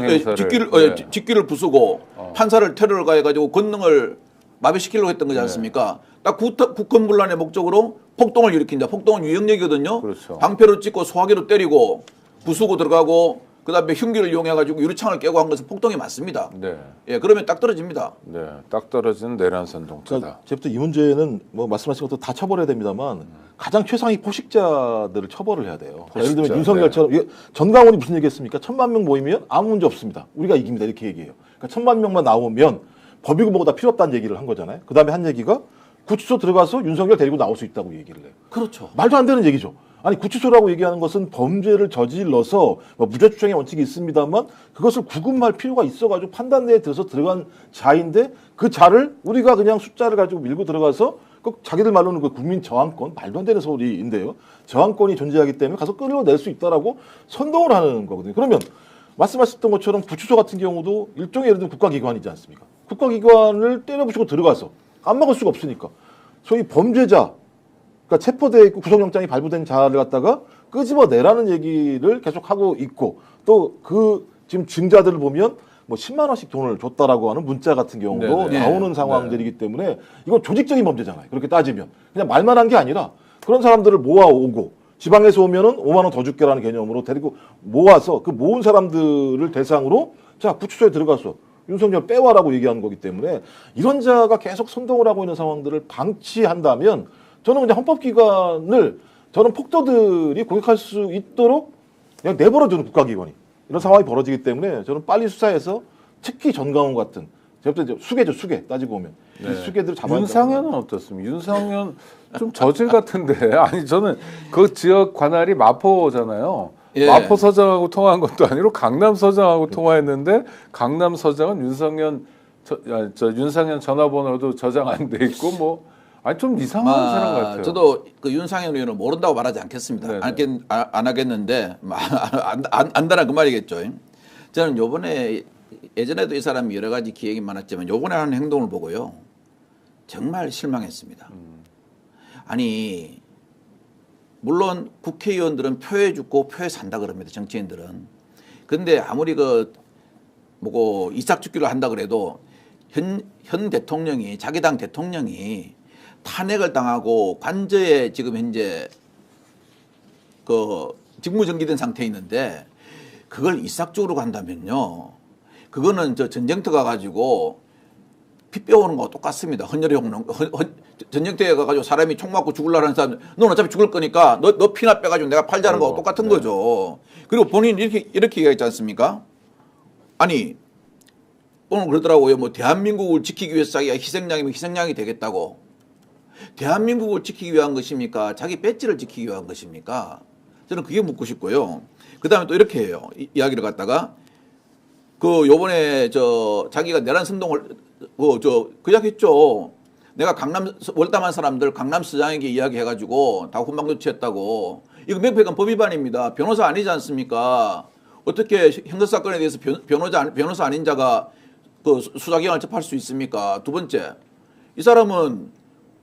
B: 행사를. 네.
D: 직기를 부수고 판사를 테러를 가해가지고 권능을 마비시키려고 했던 거지 않습니까? 딱 국헌분란의 목적으로 폭동을 일으킨다. 폭동은 유형력이거든요.
B: 그렇죠.
D: 방패로 찍고 소화기로 때리고 부수고 들어가고 그다음에 흉기를 이용해가지고 유리창을 깨고 한 것은 폭동이 맞습니다.
B: 네.
D: 예, 그러면 딱 떨어집니다.
B: 네. 딱 떨어지는 내란 선동죄다.
C: 그러니까 제부터 이 문제는 뭐 말씀하신 것도 다 처벌해야 됩니다만 가장 최상위 포식자들을 처벌을 해야 돼요. 예를 들면 윤석열처럼 전광훈이 무슨 얘기했습니까? 1000만 명 모이면 아무 문제 없습니다. 우리가 이깁니다 이렇게 얘기해요. 그러니까 1000만 명만 나오면 법이고 뭐고 다 필요 없다는 얘기를 한 거잖아요. 그다음에 한 얘기가 구치소 들어가서 윤석열 데리고 나올 수 있다고 얘기를 해요.
D: 그렇죠.
C: 말도 안 되는 얘기죠. 아니 구치소라고 얘기하는 것은 범죄를 저질러서 뭐 무죄 추정의 원칙이 있습니다만 그것을 구금할 필요가 있어가지고 판단내에 들어서 들어간 자인데 그 자를 우리가 그냥 숫자를 가지고 밀고 들어가서 그 자기들 말로는 그 국민 저항권 말도 안 되는 소리인데요. 저항권이 존재하기 때문에 가서 끌어낼 수 있다라고 선동을 하는 거거든요. 그러면 말씀하셨던 것처럼 구치소 같은 경우도 일종의 예를 들면 국가기관이지 않습니까? 국가기관을 때려부수고 들어가서 안 막을 수가 없으니까 소위 범죄자 그러니까 체포돼 있고 구속영장이 발부된 자를 갖다가 끄집어내라는 얘기를 계속 하고 있고 또 그 지금 증자들을 보면 뭐 10만 원씩 돈을 줬다라고 하는 문자 같은 경우도
B: 네네.
C: 나오는 상황들이기 때문에 이건 조직적인 범죄잖아요. 그렇게 따지면 그냥 말만 한 게 아니라 그런 사람들을 모아오고 지방에서 오면은 5만 원 더 줄게라는 개념으로 데리고 모아서 그 모은 사람들을 대상으로 자 구치소에 들어가서 윤석열 빼와라고 얘기하는 거기 때문에 이런 자가 계속 선동을 하고 있는 상황들을 방치한다면 저는 그냥 헌법기관을 저는 폭도들이 공격할 수 있도록 그냥 내버려두는 국가기관이 이런 상황이 벌어지기 때문에 저는 빨리 수사해서 특히 전광훈 같은 제가 이제 수괴죠 수괴 따지고 보면 이 수괴들을 잡아야
B: 윤상현은 어떻습니까? 윤상현 좀 저질 같은데 아니 저는 그 지역 관할이 마포잖아요.
D: 예.
B: 마포 서장하고 통화한 것도 아니고 강남 서장하고 통화했는데 강남 서장은 윤상현 전화번호도 저장 안 돼 있고 뭐 아니 좀 이상한 사람 같아요.
D: 저도 그 윤상현 의원은 모른다고 말하지 않겠습니다.
B: 네네.
D: 안 하겠는데 안다는 그 말이겠죠. 저는 요번에 예전에도 이 사람이 여러 가지 기획이 많았지만 요번에 하는 행동을 보고요. 정말 실망했습니다. 아니 물론 국회의원들은 표에 죽고 표에 산다 그럽니다. 정치인들은. 근데 아무리 그 뭐고 이삭죽기를 한다 그래도 현 대통령이 자기 당 대통령이 탄핵을 당하고 관저에 지금 현재 그 직무정지된 상태에 있는데 그걸 이삭죽으로 간다면요. 그거는 저 전쟁터 가가지고 피 빼오는 거와 똑같습니다. 헌혈이 오는 전쟁터에 가가지고 사람이 총 맞고 죽으려는 사람, 넌 어차피 죽을 거니까 너 피나 빼가지고 내가 팔자는 거와 똑같은 거죠. 그리고 본인이 이렇게 얘기했지 않습니까? 아니 오늘 그러더라고요. 뭐 대한민국을 지키기 위해서 자기가 희생양이면 희생양이 되겠다고. 대한민국을 지키기 위한 것입니까? 자기 배지를 지키기 위한 것입니까? 저는 그게 묻고 싶고요. 그 다음에 또 이렇게 해요. 이야기를 갖다가 그 요번에 저 자기가 내란 선동을 그약했죠. 내가 강남 월담한 사람들 강남시장에게 이야기해가지고 다 훈방조치했다고. 이거 명백한 법 위반입니다. 변호사 아니지 않습니까? 어떻게 형사사건에 대해서 변호사 아닌 자가 그 수사기관을 접할 수 있습니까? 두 번째, 이 사람은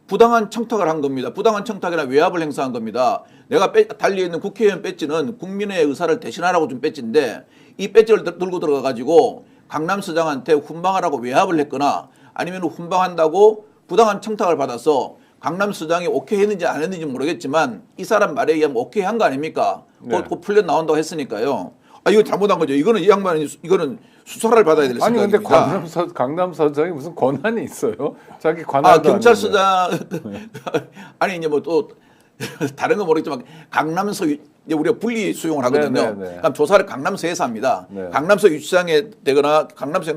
D: 부당한 청탁을 한 겁니다. 부당한 청탁이나 외압을 행사한 겁니다. 내가 달려있는 국회의원 배지는 국민의 의사를 대신하라고 준 배지인데 이 배지를 들고 들어가가지고 강남시장한테 훈방하라고 외압을 했거나 아니면 훈방한다고 부당한 청탁을 받아서 강남시장이 오케이 했는지 안 했는지 모르겠지만 이 사람 말에 의하면 오케이 한 거 아닙니까?
B: 네.
D: 곧 풀려 나온다고 했으니까요. 아, 이거 잘못한 거죠. 이거는 이 양반이 이거는 수사를 받아야 될
B: 아니 근데
D: 생각입니다.
B: 강남 서장이 무슨 권한이 있어요? 자기 관할
D: 경찰서장 아니 이제 뭐 또 다른 건 모르겠지만 강남서 이제 우리가 분리 수용을 하거든요. 그럼 조사를 강남서에서 합니다.
B: 네.
D: 강남서 유치장에 되거나 강남서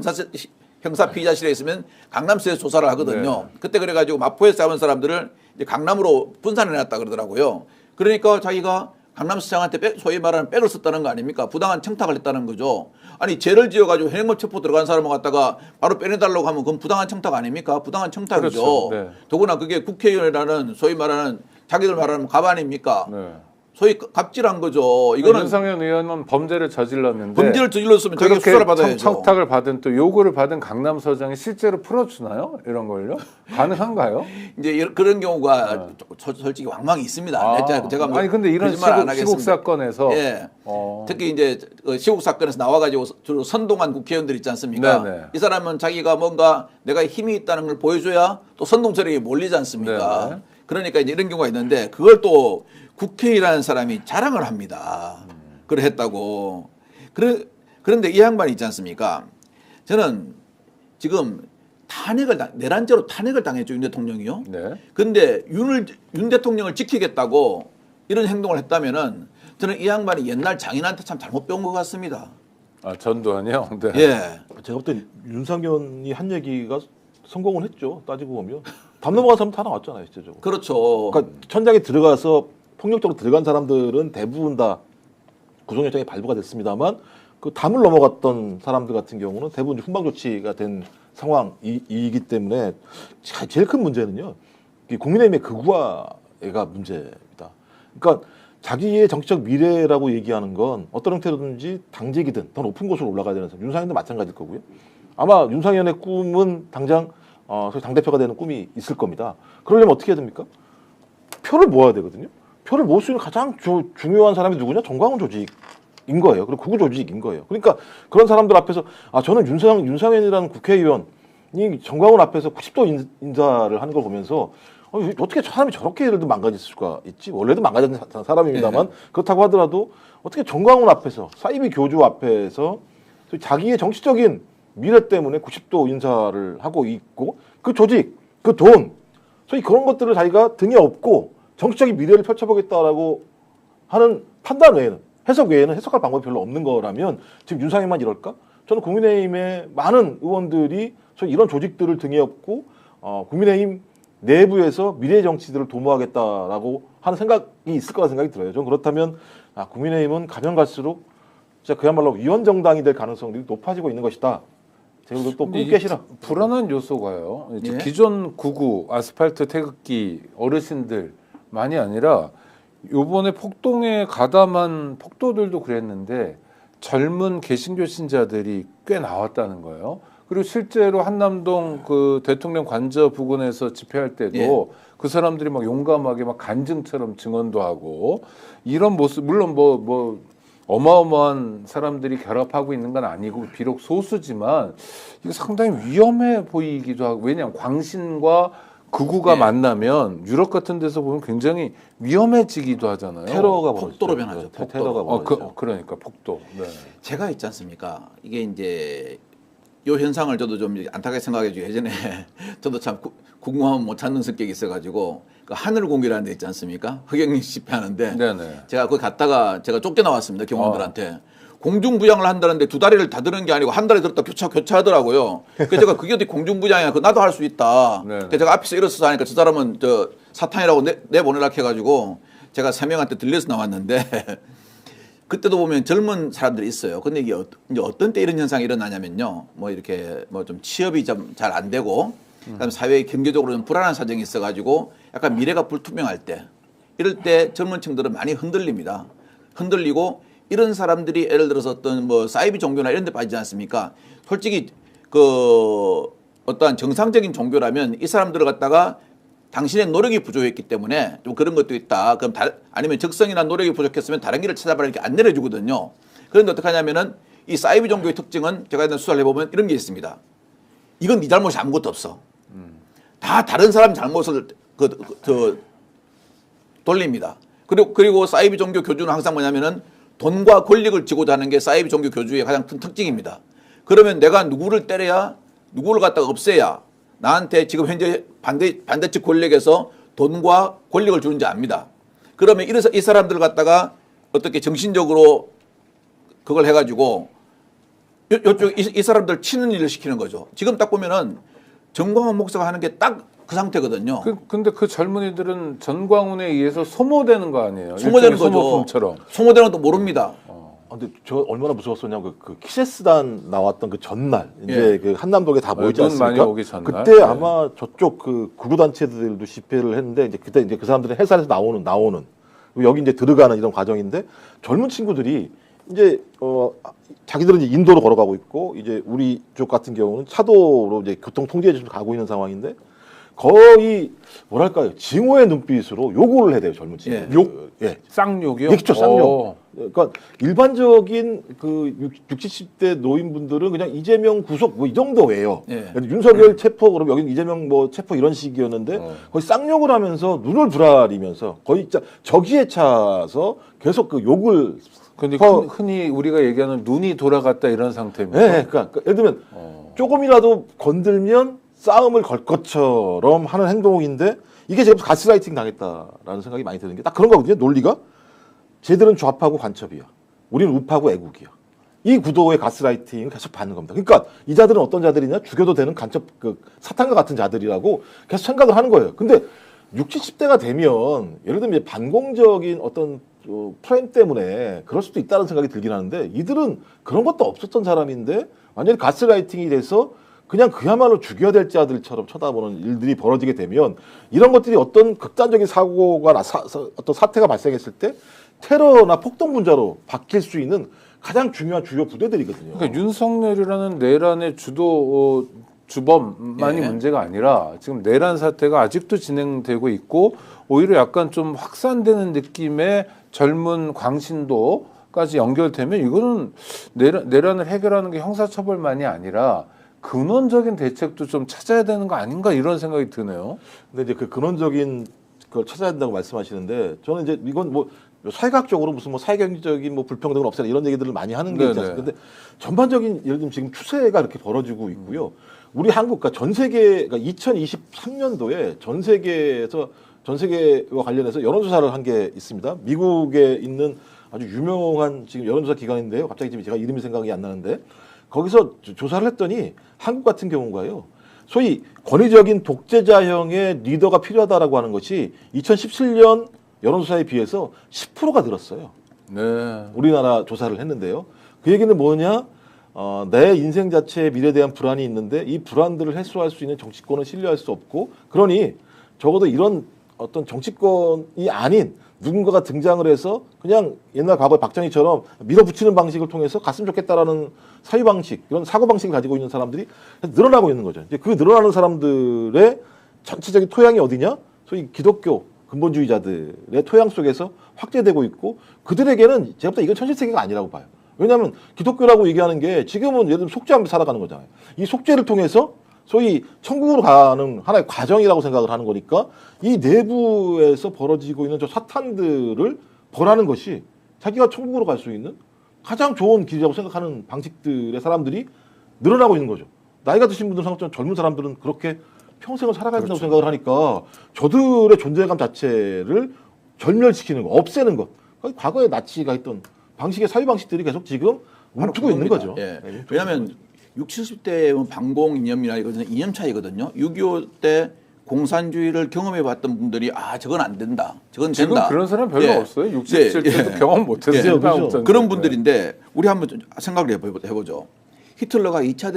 D: 형사 피의자실에 있으면 강남서에서 조사를 하거든요.
B: 네.
D: 그때 그래가지고 마포에서 잡은 사람들을 이제 강남으로 분산해놨다 그러더라고요. 그러니까 자기가 강남시장한테 소위 말하는 백을 썼다는 거 아닙니까? 부당한 청탁을 했다는 거죠. 아니 죄를 지어가지고 현행범 체포 들어간 사람을 갖다가 바로 빼내달라고 하면 그건 부당한 청탁 아닙니까? 부당한 청탁이죠.
B: 그렇죠. 네.
D: 더구나 그게 국회의원이라는 소위 말하는 자기들 말하는 가반입니까?
B: 네.
D: 소위 갑질한 거죠. 이거는
B: 윤상현 의원은 범죄를 저질렀는데
D: 범죄를 저질렀으면 자기가
B: 그렇게
D: 수사를 받아야죠.
B: 청탁을 받은 또 요구를 받은 강남 서장이 실제로 풀어주나요? 이런 걸요? 가능한가요?
D: 이제 그런 경우가 솔직히 왕망이 있습니다. 제가 뭐
B: 아니 근데 이런
D: 거짓말 안
B: 시국
D: 하겠습니다.
B: 사건에서
D: 예. 특히 이제 시국 사건에서 나와가지고 주로 선동한 국회의원들 있지 않습니까?
B: 네네.
D: 이 사람은 자기가 뭔가 내가 힘이 있다는 걸 보여줘야 또 선동 세력에 몰리지 않습니까?
B: 네네.
D: 그러니까 이제 이런 경우가 있는데 그걸 또 국회의라는 사람이 자랑을 합니다. 그래 했다고. 그런데 이 양반이 있지 않습니까? 저는 지금 내란죄로 탄핵을 당했죠, 윤 대통령이요.
B: 네.
D: 근데 윤 대통령을 지키겠다고 이런 행동을 했다면은 저는 이 양반이 옛날 장인한테 참 잘못 배운 것 같습니다.
B: 아 전두환이요? 네.
D: 예.
C: 제가 볼 때 윤상현이 한 얘기가 성공을 했죠. 따지고 보면 담 넘어간 사람 다 나왔잖아요, 실제적으로.
D: 그렇죠.
C: 그러니까 천장에 들어가서 폭력적으로 들어간 사람들은 대부분 다 구속영장이 발부가 됐습니다만 그 담을 넘어갔던 사람들 같은 경우는 대부분 훈방 조치가 된 상황이기 때문에 제일 큰 문제는요. 국민의힘의 극우화가 문제입니다. 그러니까 자기의 정치적 미래라고 얘기하는 건 어떤 형태로든지 당직이든 더 높은 곳으로 올라가야 되는 사람. 윤상현도 마찬가지일 거고요. 아마 윤상현의 꿈은 당장 당대표가 되는 꿈이 있을 겁니다. 그러려면 어떻게 해야 됩니까? 표를 모아야 되거든요. 표를 모을 수 있는 가장 중요한 사람이 누구냐? 정광훈 조직인 거예요. 그리고 극우 조직인 거예요. 그러니까 그런 사람들 앞에서 저는 윤상현이라는 국회의원이 정광훈 앞에서 90도 인사를 하는 걸 보면서 어떻게 사람이 저렇게 예를 들어 망가질 수가 있지? 원래도 망가진 사람입니다만 그렇다고 하더라도 어떻게 정광훈 앞에서 사이비 교주 앞에서 자기의 정치적인 미래 때문에 90도 인사를 하고 있고 그 조직, 그 돈, 소위 그런 것들을 자기가 등에 업고 정치적인 미래를 펼쳐보겠다라고 하는 판단 외에는 해석 외에는 해석할 방법이 별로 없는 거라면 지금 윤상현만 이럴까? 저는 국민의힘의 많은 의원들이 소위 이런 조직들을 등에 업고 국민의힘 내부에서 미래 정치들을 도모하겠다라고 하는 생각이 있을 거라 생각이 들어요. 좀 그렇다면 국민의힘은 가면 갈수록 진짜 그야말로 위원 정당이 될 가능성이 높아지고 있는 것이다. 제가 또 꿈깨시라.
B: 불안한 요소가요. 이제
D: 예?
B: 기존 구구 아스팔트 태극기 어르신들만이 아니라 요번에 폭동에 가담한 폭도들도 그랬는데 젊은 개신교 신자들이 꽤 나왔다는 거예요. 그리고 실제로 한남동 그 대통령 관저 부근에서 집회할 때도 그 사람들이 막 용감하게 막 간증처럼 증언도 하고 이런 모습, 물론 뭐 어마어마한 사람들이 결합하고 있는 건 아니고 비록 소수지만 이거 상당히 위험해 보이기도 하고, 왜냐하면 광신과 극우가 만나면 유럽 같은 데서 보면 굉장히 위험해지기도 하잖아요.
C: 테러가
D: 폭도로 변하죠.
C: 테러가 벌어지죠.
B: 그러니까 폭도. 네.
D: 제가 있지 않습니까? 이게 이제 요 현상을 저도 좀 안타깝게 생각해주고 예전에 저도 참 궁금하면 못 찾는 성격이 있어가지고 그 하늘공기라는 데 있지 않습니까? 흑영리 집회하는데
B: 네네.
D: 제가 거기 갔다가 제가 쫓겨나왔습니다. 경호원들한테. 공중부양을 한다는데 두 다리를 다 드는 게 아니고 한 다리 들었다 교차하더라고요. 그래서 제가 그게 어떻게 공중부양이야? 그 나도 할 수 있다. 그래서 제가 앞에서 일어서서 하니까 저 사람은 저 사탄이라고 내보내라 해가지고 제가 3명한테 들려서 나왔는데 그때도 보면 젊은 사람들이 있어요. 근데 이게 이제 어떤 때 이런 현상이 일어나냐면요. 뭐 이렇게 뭐 좀 취업이 좀 잘 안 되고 그다음에 사회 경제적으로 좀 불안한 사정이 있어가지고 약간 미래가 불투명할 때 이럴 때 젊은 층들은 많이 흔들립니다. 흔들리고 이런 사람들이 예를 들어서 어떤 뭐 사이비 종교나 이런 데 빠지지 않습니까? 솔직히 그 어떠한 정상적인 종교라면 이 사람들을 갖다가 당신의 노력이 부족했기 때문에 좀 그런 것도 있다. 그럼 아니면 적성이나 노력이 부족했으면 다른 길을 찾아봐라 이렇게 안 내려주거든요. 그런데 어떻게 하냐면은 이 사이비 종교의 특징은 제가 일단 수사를 해보면 이런 게 있습니다. 이건 네 잘못이 아무것도 없어. 다 다른 사람 잘못을 돌립니다. 그리고 사이비 종교 교주는 항상 뭐냐면은 돈과 권력을 지고자 하는 게 사이비 종교 교주의 가장 큰 특징입니다. 그러면 내가 누구를 때려야 누구를 갖다가 없애야 나한테 지금 현재 반대측 권력에서 돈과 권력을 주는지 압니다. 그러면 이래서 이 사람들을 갖다가 어떻게 정신적으로 그걸 해가지고 요쪽 이 사람들 치는 일을 시키는 거죠. 지금 딱 보면은 정광훈 목사가 하는 게 딱 그 상태거든요.
B: 근데 그 젊은이들은 전광훈에 의해서 소모되는 거 아니에요?
D: 소모되는 거죠.
B: 소모품처럼.
D: 소모되는 것도 모릅니다.
C: 근데 저 얼마나 무서웠었냐면 그 키세스단 나왔던 그 전날 이제 그 한남동에 다 모이지
B: 눈 많이
C: 않습니까?
B: 오기 전날.
C: 그때 아마 저쪽 그 구구 단체들도 집회를 했는데 이제 그때 이제 그 사람들은 해산에서 나오는 여기 이제 들어가는 이런 과정인데 젊은 친구들이 이제 자기들은 이제 인도로 걸어가고 있고 이제 우리 쪽 같은 경우는 차도로 이제 교통 통제해서 가고 있는 상황인데 거의 뭐랄까요 징후의 눈빛으로 요구를 해야 돼요 젊은 친구들.
B: 욕?
C: 예.
B: 쌍욕이요?
C: 그렇죠, 쌍욕. 그러니까 일반적인 그 60, 70대 노인분들은 그냥 이재명 구속 뭐 이 정도예요.
D: 예.
C: 윤석열 체포 그럼 여기는 이재명 뭐 체포 이런 식이었는데 거의 쌍욕을 하면서 눈을 부라리면서 거의 진짜 저기에 차서 계속 그 욕을.
B: 근데 흔히 우리가 얘기하는 눈이 돌아갔다 이런 상태입니다.
C: 네, 그러니까 예를 들면 조금이라도 건들면 싸움을 걸 것처럼 하는 행동인데 이게 제가 가스라이팅 당했다라는 생각이 많이 드는 게 딱 그런 거거든요. 논리가 쟤들은 좌파고 간첩이야. 우리는 우파고 애국이야. 이 구도의 가스라이팅을 계속 받는 겁니다. 그러니까 이 자들은 어떤 자들이냐? 죽여도 되는 간첩 사탄과 같은 자들이라고 계속 생각을 하는 거예요. 근데 60, 70대가 되면 예를 들면 이제 반공적인 어떤 프레임 때문에 그럴 수도 있다는 생각이 들긴 하는데 이들은 그런 것도 없었던 사람인데 완전히 가스라이팅이 돼서 그냥 그야말로 죽여야 될 자들처럼 쳐다보는 일들이 벌어지게 되면 이런 것들이 어떤 극단적인 사고가 어떤 사태가 발생했을 때 테러나 폭동 분자로 바뀔 수 있는 가장 중요한 주요 부대들이거든요.
B: 그러니까 윤석열이라는 내란의 주범만이
D: 예.
B: 문제가 아니라 지금 내란 사태가 아직도 진행되고 있고 오히려 약간 좀 확산되는 느낌의 젊은 광신도까지 연결되면 이거는 내란을 해결하는 게 형사처벌만이 아니라 근원적인 대책도 좀 찾아야 되는 거 아닌가 이런 생각이 드네요.
C: 근데 이제 그 근원적인 걸 찾아야 된다고 말씀하시는데 저는 이제 이건 뭐 사회학적으로 무슨 뭐 사회경제적인 뭐 불평등을 없애라 이런 얘기들을 많이 하는 게 있지 않습니까? 근데 전반적인 예를 들면 지금 추세가 이렇게 벌어지고 있고요. 우리 한국, 그러니까 전 세계, 그러니까 2023년도에 전 세계와 관련해서 여론조사를 한 게 있습니다. 미국에 있는 아주 유명한 지금 여론조사 기관인데요. 갑자기 지금 제가 이름이 생각이 안 나는데 거기서 조사를 했더니 한국 같은 경우가요. 소위 권위적인 독재자형의 리더가 필요하다라고 하는 것이 2017년 여론조사에 비해서 10%가 늘었어요.
B: 네.
C: 우리나라 조사를 했는데요. 그 얘기는 뭐냐? 내 인생 자체의 미래에 대한 불안이 있는데 이 불안들을 해소할 수 있는 정치권은 신뢰할 수 없고 그러니 적어도 이런 어떤 정치권이 아닌 누군가가 등장을 해서 그냥 옛날 과거의 박정희처럼 밀어붙이는 방식을 통해서 갔으면 좋겠다라는 사유 방식, 이런 사고 방식을 가지고 있는 사람들이 늘어나고 있는 거죠. 이제 그 늘어나는 사람들의 전체적인 토양이 어디냐? 소위 기독교 근본주의자들의 토양 속에서 확대되고 있고 그들에게는 제가 볼 때 이건 현실세계가 아니라고 봐요. 왜냐하면 기독교라고 얘기하는 게 지금은 예를 들면 속죄하면서 살아가는 거잖아요. 이 속죄를 통해서 소위 천국으로 가는 하나의 과정이라고 생각을 하는 거니까 이 내부에서 벌어지고 있는 저 사탄들을 벌하는 것이 자기가 천국으로 갈 수 있는 가장 좋은 길이라고 생각하는 방식들의 사람들이 늘어나고 있는 거죠. 나이가 드신 분들 상관없지만 젊은 사람들은 그렇게 평생을 살아가야 된다고 생각을 하니까 저들의 존재감 자체를 절멸시키는 거, 없애는 것. 과거에 나치가 했던 방식의 사유 방식들이 계속 지금 움트고 있는 거죠.
D: 예. 왜냐하면 60, 70대 방공 이념이나 이거는 이념 차이거든요. 6.25 때 공산주의를 경험해봤던 분들이 저건 안 된다, 저건
B: 지금
D: 된다.
B: 그런 사람 별로
D: 예.
B: 없어요. 67때도 경험 못했어요.
C: 그렇죠.
D: 그런 분들인데 우리 한번 좀 생각을 해보죠. 히틀러가 2차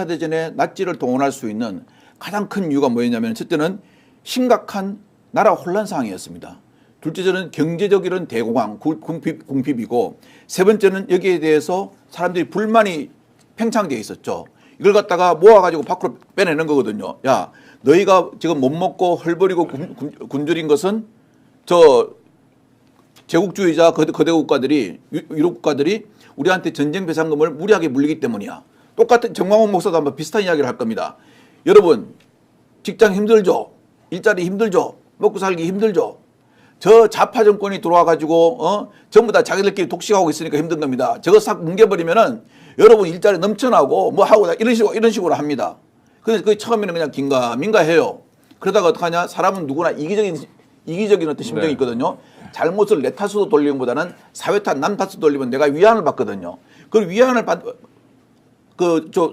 D: 대전에 나치를 동원할 수 있는 가장 큰 이유가 뭐였냐면 첫째는 심각한 나라 혼란 상황이었습니다. 둘째는 경제적인 대공황, 궁핍이고 세 번째는 여기에 대해서 사람들이 불만이 팽창되어 있었죠. 이걸 갖다가 모아가지고 밖으로 빼내는 거거든요. 야, 너희가 지금 못 먹고 헐버리고 굶주린 것은 저 제국주의자 거대 국가들이 유럽 국가들이 우리한테 전쟁 배상금을 무리하게 물리기 때문이야. 똑같은 정광훈 목사도 한번 비슷한 이야기를 할 겁니다. 여러분 직장 힘들죠? 일자리 힘들죠? 먹고 살기 힘들죠? 저 좌파 정권이 들어와가지고 전부 다 자기들끼리 독식하고 있으니까 힘든 겁니다. 저거 싹 뭉개버리면은 여러분 일자리 넘쳐나고 뭐 하고 이런 식으로 합니다. 근데 그 처음에는 그냥 긴가민가 해요. 그러다가 어떡하냐? 사람은 누구나 이기적인 어떤 심정이 있거든요. 잘못을 내 탓으로 돌리는 것보다는 사회 탓, 남 탓으로 돌리면 내가 위안을 받거든요. 그 위안을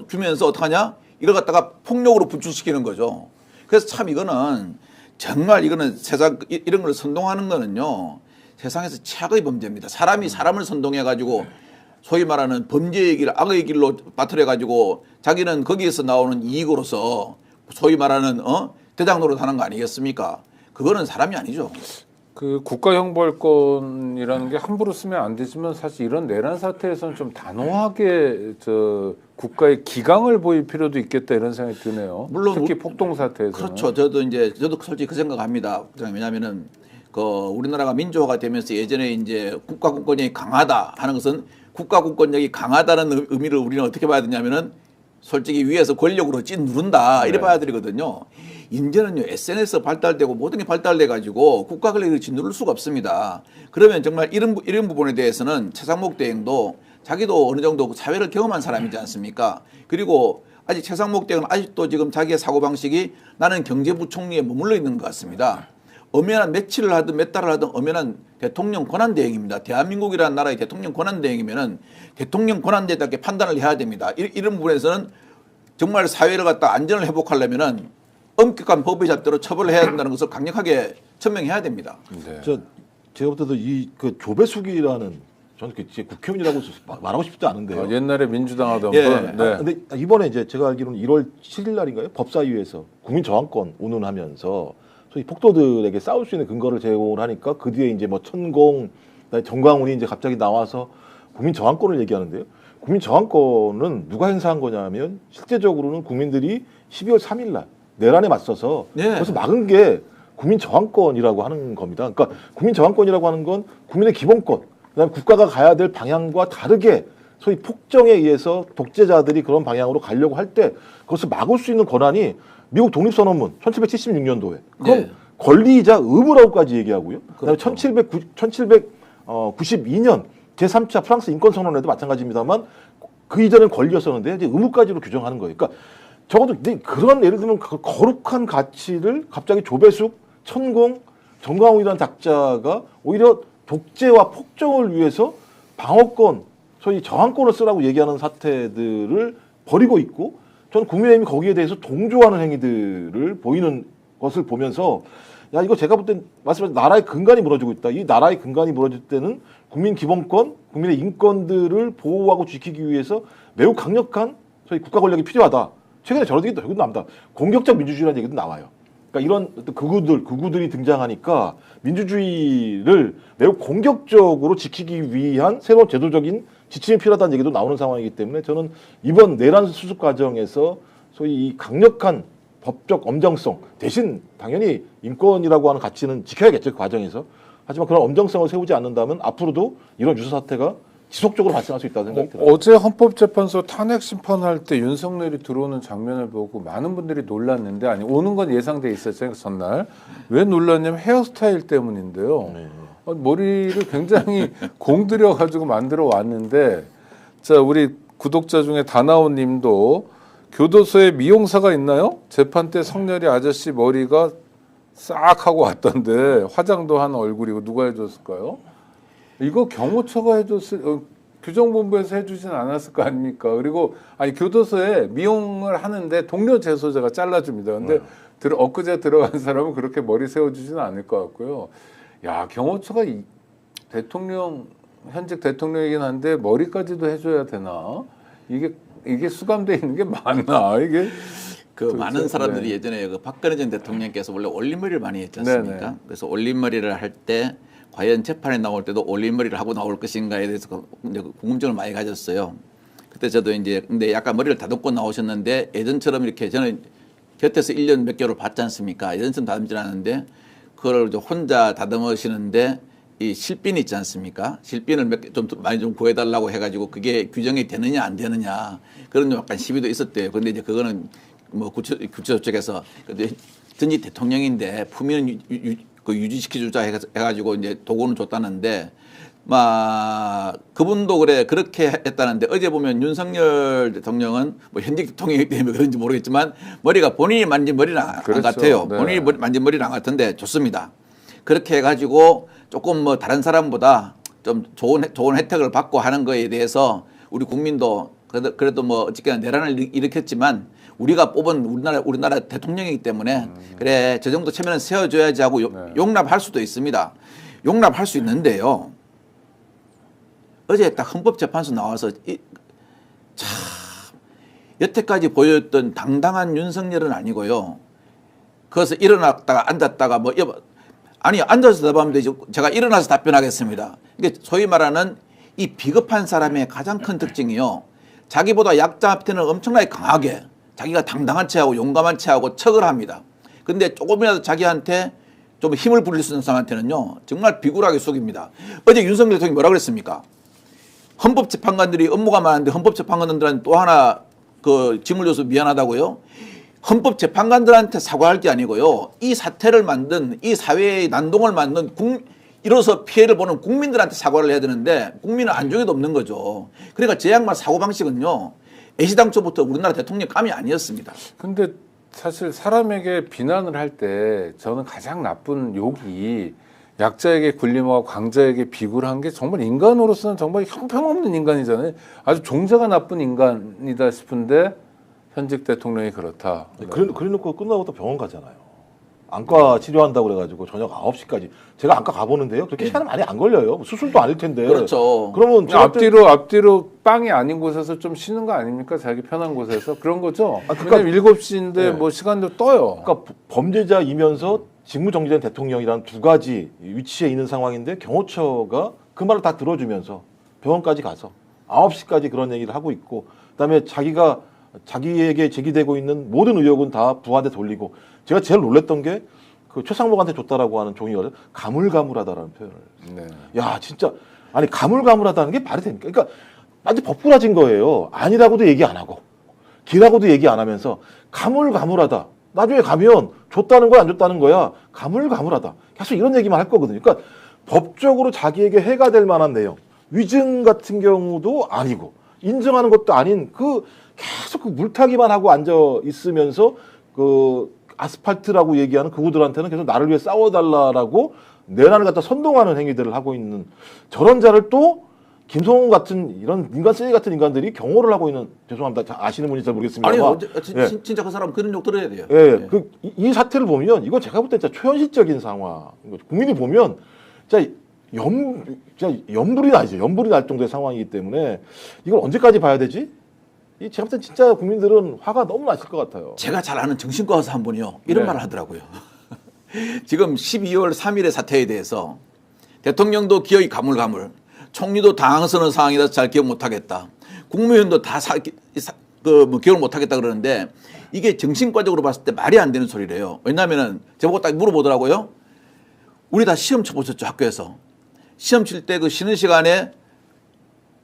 D: 주면서 어떡하냐? 이걸 갖다가 폭력으로 분출시키는 거죠. 그래서 참 이거는 정말 이거는 세상 이런 걸 선동하는 거는요. 세상에서 최악의 범죄입니다. 사람이 사람을 선동해 가지고 소위 말하는 범죄의 길, 악의 길로 빠뜨려 가지고 자기는 거기에서 나오는 이익으로서 소위 말하는 대장 노릇하는 거 아니겠습니까? 그거는 사람이 아니죠.
B: 그 국가형벌권이라는 게 함부로 쓰면 안 되지만 사실 이런 내란 사태에서는 좀 단호하게 국가의 기강을 보일 필요도 있겠다 이런 생각이 드네요.
D: 물론
B: 특히 폭동 사태에서는.
D: 그렇죠. 저도 솔직히 그 생각합니다. 왜냐하면은 우리나라가 민주화가 되면서 예전에 이제 국가 국권력이 강하다 하는 것은 국가 국권력이 강하다는 의미를 우리는 어떻게 봐야 되냐면은 솔직히 위에서 권력으로 찐 누른다 이래 봐야 되거든요. 이제는요 SNS 발달되고 모든 게 발달돼 가지고 국가 권력을 찐 누를 수가 없습니다. 그러면 정말 이런 부분에 대해서는 최상목 대행도 자기도 어느 정도 사회를 경험한 사람이지 않습니까? 그리고 아직 최상목 대행은 아직도 지금 자기의 사고 방식이 나는 경제부총리에 머물러 있는 것 같습니다. 엄연한 며칠을 하든 몇 달을 하든 엄연한 대통령 권한대행입니다. 대한민국이라는 나라의 대통령 권한대행이면은 대통령 권한대행답게 판단을 해야 됩니다. 이런 부분에서는 정말 사회를 갖다 안전을 회복하려면은 엄격한 법의 잣대로 처벌을 해야 된다는 것을 강력하게 천명해야 됩니다.
B: 네.
C: 제가 볼 때도 그 조배숙이라는 저는 국회의원이라고 말하고 싶지 않은데요.
B: 옛날에 민주당 하던
D: 예.
B: 분. 네.
C: 근데 이번에 이제 제가 알기로는 1월 7일 날인가요? 법사위에서 국민저항권 운운하면서 소위 폭도들에게 싸울 수 있는 근거를 제공을 하니까 그 뒤에 이제 뭐 천공, 정광훈이 이제 갑자기 나와서 국민저항권을 얘기하는데요. 국민저항권은 누가 행사한 거냐면 실제적으로는 국민들이 12월 3일 날 내란에 맞서서
D: 네.
C: 그래서 막은 게 국민저항권이라고 하는 겁니다. 그러니까 국민저항권이라고 하는 건 국민의 기본권, 그다음에 국가가 가야 될 방향과 다르게 소위 폭정에 의해서 독재자들이 그런 방향으로 가려고 할 때 그것을 막을 수 있는 권한이 미국 독립선언문 1776년도에 그건
D: 네.
C: 권리이자 의무라고까지 얘기하고요. 그다음에
D: 그렇죠.
C: 1792년 제3차 프랑스 인권선언에도 마찬가지입니다만 그 이전엔 권리였었는데 이제 의무까지로 규정하는 거예요. 그러니까 적어도 그런 예를 들면 거룩한 가치를 갑자기 조배숙, 천공, 정광훈이라는 작자가 오히려 독재와 폭정을 위해서 방어권, 소위 저항권을 쓰라고 얘기하는 사태들을 벌이고 있고 저는 국민의힘이 거기에 대해서 동조하는 행위들을 보이는 것을 보면서 야 이거 제가 볼 땐 말씀하신 나라의 근간이 무너지고 있다. 이 나라의 근간이 무너질 때는 국민 기본권, 국민의 인권들을 보호하고 지키기 위해서 매우 강력한 소위 국가 권력이 필요하다. 최근에 저런 얘기도 나옵니다. 공격적 민주주의라는 얘기도 나와요. 그러니까 이런 극우들이 등장하니까 민주주의를 매우 공격적으로 지키기 위한 새로운 제도적인 지침이 필요하다는 얘기도 나오는 상황이기 때문에 저는 이번 내란 수습 과정에서 소위 이 강력한 법적 엄정성 대신 당연히 인권이라고 하는 가치는 지켜야겠죠. 그 과정에서. 하지만 그런 엄정성을 세우지 않는다면 앞으로도 이런 유사 사태가 지속적으로 발생할 수 있다는 생각이 들어요.
B: 어제 헌법재판소 탄핵 심판할 때 윤석열이 들어오는 장면을 보고 많은 분들이 놀랐는데 아니 오는 건 예상돼 있었죠. 전날. 왜 놀랐냐면 헤어스타일 때문인데요.
C: 네.
B: 머리를 굉장히 공들여 가지고 만들어 왔는데 자, 우리 구독자 중에 다나온 님도 교도소에 미용사가 있나요? 재판 때 성렬이 아저씨 머리가 싹 하고 왔던데 화장도 한 얼굴이고 누가 해줬을까요? 이거 경호처가 규정본부에서 해주진 않았을 거 아닙니까? 그리고 아니 교도소에 미용을 하는데 동료 재소자가 잘라줍니다. 근데 엊그제 들어간 사람은 그렇게 머리 세워주지는 않을 것 같고요. 야 경호처가 현직 대통령이긴 한데 머리까지도 해줘야 되나? 이게 수감돼 있는 게 맞나? 이게
D: 많은 사람들이 예전에 그 박근혜 전 대통령께서 원래 올림머리를 많이 했지 않습니까?
B: 네네.
D: 그래서 올림머리를 할 때 과연 재판에 나올 때도 올림머리를 하고 나올 것인가에 대해서 궁금증을 많이 가졌어요. 그때 저도 이제 근데 약간 머리를 다듬고 나오셨는데 예전처럼 이렇게 저는 곁에서 1년 몇 개월 봤지 않습니까? 예전처럼 다듬질 않았는데 그걸 혼자 다듬으시는데 이 실핀 있지 않습니까? 실핀을 좀 많이 좀 구해달라고 해가지고 그게 규정이 되느냐 안 되느냐 그런 약간 시비도 있었대요. 그런데 이제 그거는 뭐 구치소 쪽에서 근데 전직 대통령인데 품위는 유지시켜주자 해가지고 이제 도구는 줬다는데 그분도 그렇게 했다는데 어제 보면 윤석열 대통령은 뭐 현직 대통령이기 때문에 그런지 모르겠지만 머리가 본인이 만진 머리는 안 같아요.
B: 네.
D: 본인이 만진 머리는 안 같은데 좋습니다. 그렇게 해가지고 조금 뭐 다른 사람보다 좀 좋은 혜택을 받고 하는 거에 대해서 우리 국민도 그래도 뭐 어쨌거나 내란을 일으켰지만 우리가 뽑은 우리나라 대통령이기 때문에 그래 저 정도 체면은 세워줘야지 하고 용납할 수도 있습니다. 용납할 수 있는데요. 어제 딱 헌법재판소 나와서 참 여태까지 보였던 당당한 윤석열은 아니고요. 그래서 일어났다가 앉았다가 아니 앉아서 답하면 되지 제가 일어나서 답변하겠습니다. 이게 소위 말하는 이 비겁한 사람의 가장 큰 특징이요. 자기보다 약자한테는 엄청나게 강하게 자기가 당당한 체하고 용감한 체하고 척을 합니다. 근데 조금이라도 자기한테 좀 힘을 부릴 수 있는 사람한테는요. 정말 비굴하게 속입니다. 어제 윤석열 대통령이 뭐라 그랬습니까? 헌법재판관들이 업무가 많은데 헌법재판관들한테 또 하나 그 짐을 줘서 미안하다고요? 헌법재판관들한테 사과할 게 아니고요. 이 사태를 만든 이 사회의 난동을 만든 이로써 피해를 보는 국민들한테 사과를 해야 되는데 국민은 안중에도 없는 거죠. 그러니까 제 양반 사고방식은요. 애시당초부터 우리나라 대통령 감이 아니었습니다.
B: 근데 사실 사람에게 비난을 할 때 저는 가장 나쁜 욕이 약자에게 군림하고 강자에게 비굴한 게 정말 인간으로서는 정말 형편없는 인간이잖아요. 아주 종자가 나쁜 인간이다 싶은데 현직 대통령이 그렇다.
C: 그래 놓고 끝나고 또 병원 가잖아요. 안과 치료한다고 그래가지고 저녁 9시까지. 제가 안과 가보는데요. 그렇게 시간이 많이 안 걸려요. 수술도 아닐 텐데.
D: 그렇죠.
C: 그러면 제가
B: 앞뒤로 빵이 아닌 곳에서 좀 쉬는 거 아닙니까? 자기 편한 곳에서. 그런 거죠.
C: 그러니까,
B: 왜냐면 7시인데
C: 네.
B: 뭐 시간도 떠요.
C: 그러니까 범죄자이면서 직무정지된 대통령이라는 두 가지 위치에 있는 상황인데 경호처가 그 말을 다 들어주면서 병원까지 가서 9시까지 그런 얘기를 하고 있고, 그다음에 자기에게 제기되고 있는 모든 의혹은 다 부하한테 돌리고, 제가 제일 놀랬던 게 그 최상목한테 줬다라고 하는 종이를 가물가물하다라는 표현을.
B: 네.
C: 야, 진짜 아니 가물가물하다는 게 말이 됩니까? 그러니까 완전 법꾸라진 거예요. 아니라고도 얘기 안 하고 기라고도 얘기 안 하면서 가물가물하다. 나중에 가면 줬다는 거야 안 줬다는 거야. 가물가물하다. 계속 이런 얘기만 할 거거든요. 그러니까 법적으로 자기에게 해가 될 만한 내용, 위증 같은 경우도 아니고 인정하는 것도 아닌 계속 물타기만 하고 앉아 있으면서 아스팔트라고 얘기하는 그분들한테는 계속 나를 위해 싸워달라라고 내란을 갖다 선동하는 행위들을 하고 있는 저런 자를 또 김성훈 같은 이런 인간 쓰레기 같은 인간들이 경호를 하고 있는, 죄송합니다. 아시는 분인지 잘 모르겠습니다.
D: 아니 진짜 그 사람 그런 욕 들어야 돼요.
C: 예, 이 사태를 보면 이거 제가 볼 때 진짜 초현실적인 상황. 국민이 보면 진짜 연불이 나죠. 연불이 날 정도의 상황이기 때문에 이걸 언제까지 봐야 되지? 제가 볼 때 진짜 국민들은 화가 너무 나실 것 같아요.
D: 제가 잘 아는 정신과 의사 한 분이요. 이런
B: 네.
D: 말을 하더라고요. 지금 12월 3일의 사태에 대해서 대통령도 기억이 가물가물, 총리도 당황스러운 상황이라서 잘 기억 못하겠다, 국무위원도 다 기억을 못하겠다 그러는데 이게 정신과적으로 봤을 때 말이 안 되는 소리래요. 왜냐하면 저보고 딱 물어보더라고요. 우리 다 시험 쳐보셨죠, 학교에서. 시험 칠 때 그 쉬는 시간에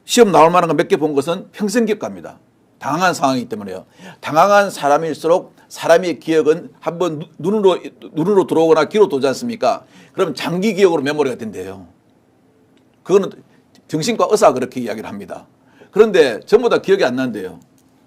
D: 시험 나올 만한 거 몇 개 본 것은 평생 기억갑니다. 당황한 상황이기 때문에요. 당황한 사람일수록 사람의 기억은 한번 눈으로 들어오거나 귀로 도지 않습니까? 그럼 장기 기억으로 메모리가 된대요. 그거는 정신과 의사가 그렇게 이야기를 합니다. 그런데 전부 다 기억이 안 난대요.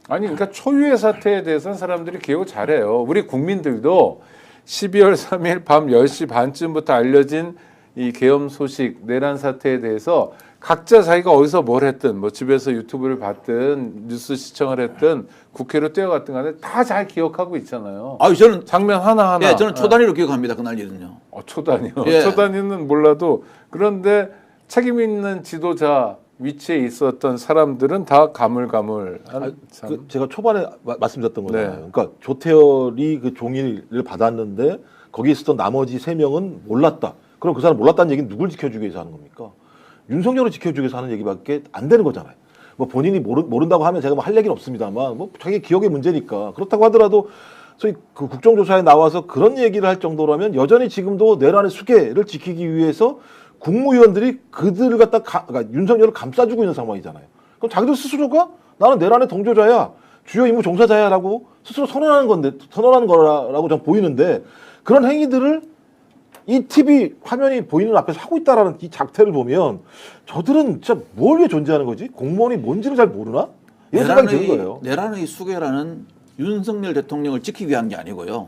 B: 아니 그러니까 초유의 사태에 대해서는 사람들이 기억을 잘해요. 우리 국민들도 12월 3일 밤 10시 반쯤부터 알려진 이 계엄 소식, 내란 사태에 대해서 각자 자기가 어디서 뭘 했든, 뭐 집에서 유튜브를 봤든 뉴스 시청을 했든 국회로 뛰어갔든 간에 다 잘 기억하고 있잖아요.
D: 저는
B: 장면 하나하나.
D: 예, 저는 초단위로 기억합니다. 그날 일은요.
B: 초단위요.
D: 예.
B: 초단위는 몰라도, 그런데 책임 있는 지도자 위치에 있었던 사람들은 다 가물가물한.
C: 제가 초반에 말씀드렸던 거잖아요.
B: 네.
C: 그러니까 조태열이 그 종이를 받았는데 거기에 있었던 나머지 3명은 몰랐다. 그럼 그 사람 몰랐다는 얘기는 누굴 지켜주기 위해서 하는 겁니까? 윤석열을 지켜주기 위해서 하는 얘기밖에 안 되는 거잖아요. 뭐 본인이 모른다고 하면 제가 뭐 할 얘기는 없습니다만, 뭐 자기 기억의 문제니까. 그렇다고 하더라도 소위 그 국정조사에 나와서 그런 얘기를 할 정도라면 여전히 지금도 내란의 수계를 지키기 위해서 국무위원들이 그들을 그러니까 윤석열을 감싸주고 있는 상황이잖아요. 그럼 자기들 스스로가 나는 내란의 동조자야, 주요 임무 종사자야라고 스스로 선언하는 거라고 전 보이는데, 그런 행위들을 이 TV 화면이 보이는 앞에서 하고 있다라는 이 작태를 보면 저들은 진짜 뭘 위해 존재하는 거지? 공무원이 뭔지를 잘 모르나? 이런 생각이 드는 거예요.
D: 내란의 수괴라는 윤석열 대통령을 지키기 위한 게 아니고요.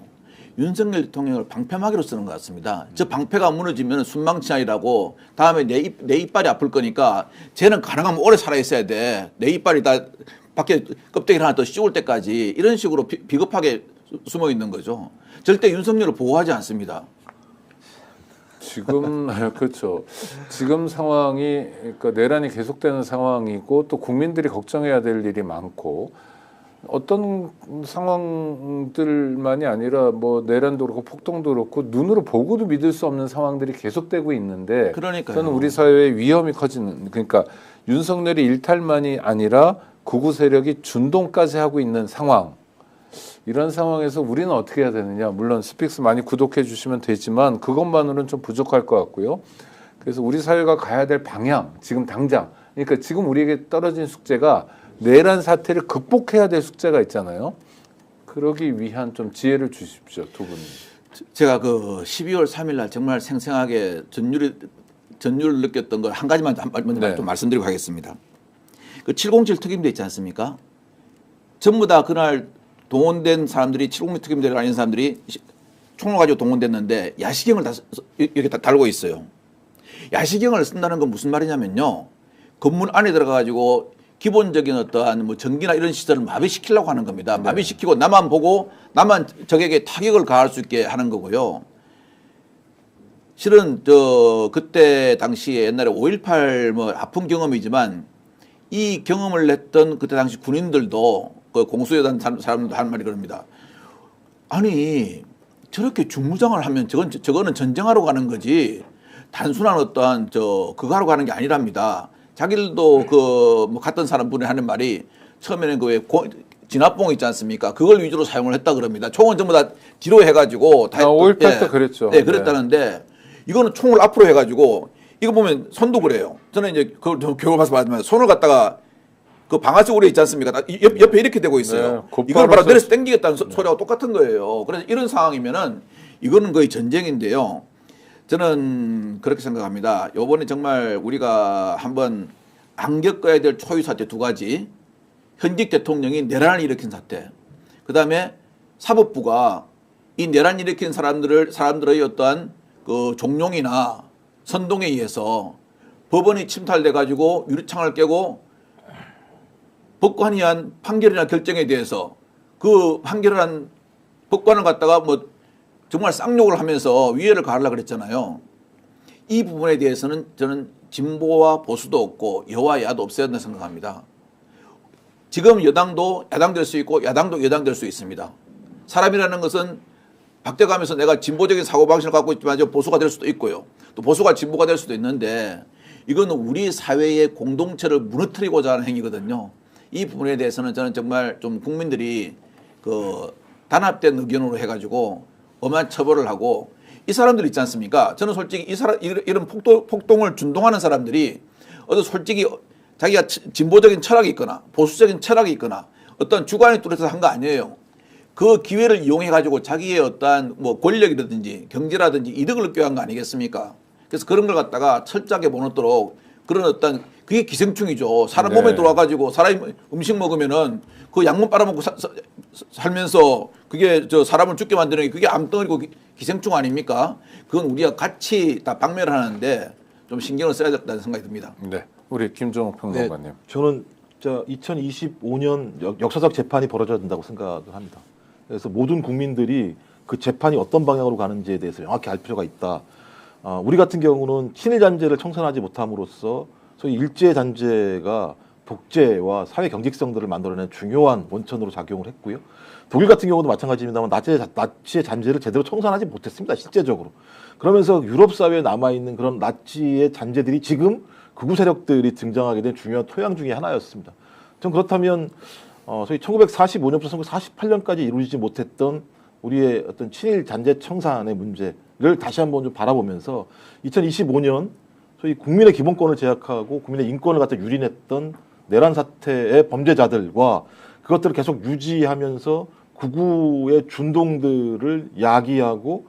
D: 윤석열 대통령을 방패막이로 쓰는 것 같습니다. 저 방패가 무너지면 순망치아이라고, 다음에 내 이빨이 아플 거니까 쟤는 가능하면 오래 살아있어야 돼. 내 이빨이 다 밖에 껍데기를 하나 더 씌울 때까지, 이런 식으로 비겁하게 숨어 있는 거죠. 절대 윤석열을 보호하지 않습니다.
B: 지금 그렇죠. 지금 상황이, 그러니까 내란이 계속되는 상황이고 또 국민들이 걱정해야 될 일이 많고, 어떤 상황들만이 아니라 뭐 내란도 그렇고 폭동도 그렇고 눈으로 보고도 믿을 수 없는 상황들이 계속되고 있는데,
D: 그러니까요.
B: 저는 우리 사회의 위험이 커지는, 그러니까 윤석열이 일탈만이 아니라 극우 세력이 준동까지 하고 있는 상황. 이런 상황에서 우리는 어떻게 해야 되느냐. 물론 스픽스 많이 구독해 주시면 되지만 그것만으로는 좀 부족할 것 같고요. 그래서 우리 사회가 가야 될 방향, 지금 당장, 그러니까 지금 우리에게 떨어진 숙제가 내란 사태를 극복해야 될 숙제가 있잖아요. 그러기 위한 좀 지혜를 주십시오, 두 분이.
D: 제가 그 12월 3일 날 정말 생생하게 전율을 느꼈던 걸 한 가지만 먼저 좀 말씀드리고 가겠습니다. 그 707 특임대 있지 않습니까? 전부 다 그날 동원된 사람들이 7공리 특임대를 다니는 사람들이 총을 가지고 동원됐는데 야시경을 이렇게 다 달고 있어요. 야시경을 쓴다는 건 무슨 말이냐면요. 건물 안에 들어가가지고 기본적인 어떠한 뭐 전기나 이런 시설을 마비시키려고 하는 겁니다. 마비시키고 나만 보고 나만 적에게 타격을 가할 수 있게 하는 거고요. 실은 그때 당시에 옛날에 5.18 뭐 아픈 경험이지만 이 경험을 했던 그때 당시 군인들도 그 공수여단 사람들도 하는 말이 그럽니다. 아니 저렇게 중무장을 하면 저거는 전쟁하러 가는 거지 단순한 어떠한 그거 하러 가는 게 아니랍니다. 자기들도 뭐 갔던 사람분이 하는 말이 처음에는 그 진압봉 있지 않습니까? 그걸 위주로 사용을 했다 그럽니다. 총은 전부 다 뒤로 해가지고 다
B: 5.18 때 그랬죠.
D: 네, 그랬다는데 이거는 총을 앞으로 해가지고 이거 보면 손도 그래요. 저는 이제 그걸 교육을 봐서 봤지만 손을 갖다가 그 방아쇠 있지 않습니까? 옆에 이렇게 되고 있어요.
B: 네,
D: 이걸 바로 내려서 당기겠다는 소리하고 똑같은 거예요. 그래서 이런 상황이면은 이거는 거의 전쟁인데요. 저는 그렇게 생각합니다. 요번에 정말 우리가 한번 안 겪어야 될 초유 사태 두 가지. 현직 대통령이 내란을 일으킨 사태. 그다음에 사법부가 이 내란 일으킨 사람들의 어떠한 그 종용이나 선동에 의해서 법원이 침탈돼 가지고 유리창을 깨고 법관이 한 판결이나 결정에 대해서 그 판결을 한 법관을 갖다가 뭐 정말 쌍욕을 하면서 위해를 가하려고 그랬잖아요. 이 부분에 대해서는 저는 진보와 보수도 없고 여와 야도 없어야 된다고 생각합니다. 지금 여당도 야당 될 수 있고 야당도 여당 될 수 있습니다. 사람이라는 것은 바뀌어가면서 내가 진보적인 사고방식을 갖고 있지만 보수가 될 수도 있고요. 또 보수가 진보가 될 수도 있는데 이건 우리 사회의 공동체를 무너뜨리고자 하는 행위거든요. 이 부분에 대해서는 저는 정말 좀 국민들이 그 단합된 의견으로 해가지고 엄한 처벌을 하고 이 사람들 있지 않습니까? 저는 솔직히 이런 폭동을 준동하는 사람들이 솔직히 자기가 진보적인 철학이 있거나 보수적인 철학이 있거나 어떤 주관이 뚜렷해서 한 거 아니에요. 그 기회를 이용해 가지고 자기의 어떠한 뭐 권력이라든지 경제라든지 이득을 얻기 위한 거 아니겠습니까? 그래서 그런 걸 갖다가 철저하게 못 얻도록 그런 어떤 그게 기생충이죠. 사람 몸에 들어와 가지고 사람이 음식 먹으면은 그 약물 빨아먹고 살면서 그게 사람을 죽게 만드는 게 그게 암덩어리고 기생충 아닙니까? 그건 우리가 같이 다 박멸하는데 좀 신경을 써야 된다는 생각이 듭니다.
B: 네, 우리 김종욱 평론가님.
C: 네, 저는 2025년 역사적 재판이 벌어져야 된다고 생각을 합니다. 그래서 모든 국민들이 그 재판이 어떤 방향으로 가는지에 대해서 명확히 알 필요가 있다. 우리 같은 경우는 친일 잔재를 청산하지 못함으로써 소위 일제 잔재가 독재와 사회 경직성들을 만들어내는 중요한 원천으로 작용을 했고요. 독일 같은 경우도 마찬가지입니다만 나치의 잔재를 제대로 청산하지 못했습니다. 실제적으로. 그러면서 유럽 사회에 남아있는 그런 나치의 잔재들이 지금 극우 세력들이 등장하게 된 중요한 토양 중의 하나였습니다. 전 그렇다면 소위 1945년부터 1948년까지 이루어지지 못했던 우리의 어떤 친일 잔재 청산의 문제를 다시 한번 좀 바라보면서 2025년 소위 국민의 기본권을 제약하고 국민의 인권을 갖다 유린했던 내란 사태의 범죄자들과 그것들을 계속 유지하면서 극우의 준동들을 야기하고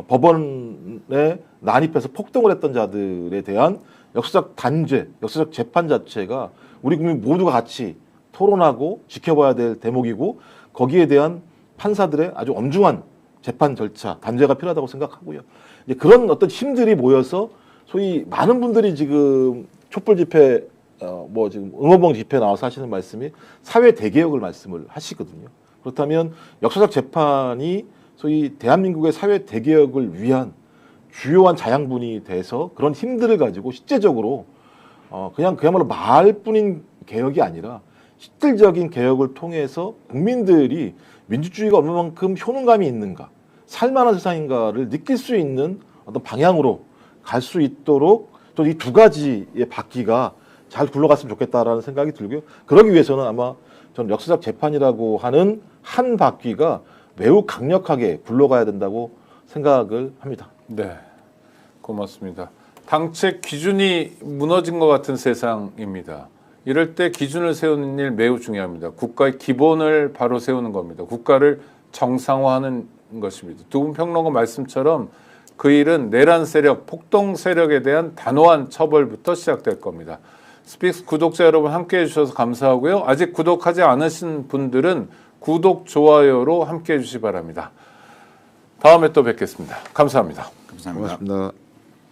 C: 법원에 난입해서 폭동을 했던 자들에 대한 역사적 단죄, 역사적 재판 자체가 우리 국민 모두가 같이 토론하고 지켜봐야 될 대목이고 거기에 대한 판사들의 아주 엄중한 재판 절차, 단죄가 필요하다고 생각하고요. 이제 그런 어떤 힘들이 모여서 소위 많은 분들이 지금 촛불 집회, 지금 응원봉 집회 나와서 하시는 말씀이 사회 대개혁을 말씀을 하시거든요. 그렇다면 역사적 재판이 소위 대한민국의 사회 대개혁을 위한 주요한 자양분이 돼서 그런 힘들을 가지고 실제적으로 그야말로 말뿐인 개혁이 아니라 실질적인 개혁을 통해서 국민들이 민주주의가 얼마만큼 효능감이 있는가, 살만한 세상인가를 느낄 수 있는 어떤 방향으로 갈 수 있도록 이 두 가지의 바퀴가 잘 굴러갔으면 좋겠다라는 생각이 들고요. 그러기 위해서는 아마 저는 역사적 재판이라고 하는 한 바퀴가 매우 강력하게 굴러가야 된다고 생각을 합니다.
B: 네, 고맙습니다. 당책 기준이 무너진 것 같은 세상입니다. 이럴 때 기준을 세우는 일 매우 중요합니다. 국가의 기본을 바로 세우는 겁니다. 국가를 정상화하는 것입니다. 두 분 평론가 말씀처럼 그 일은 내란 세력, 폭동 세력에 대한 단호한 처벌부터 시작될 겁니다. 스픽스 구독자 여러분 함께해 주셔서 감사하고요. 아직 구독하지 않으신 분들은 구독, 좋아요로 함께해 주시기 바랍니다. 다음에 또 뵙겠습니다. 감사합니다.
D: 감사합니다.
G: 고맙습니다.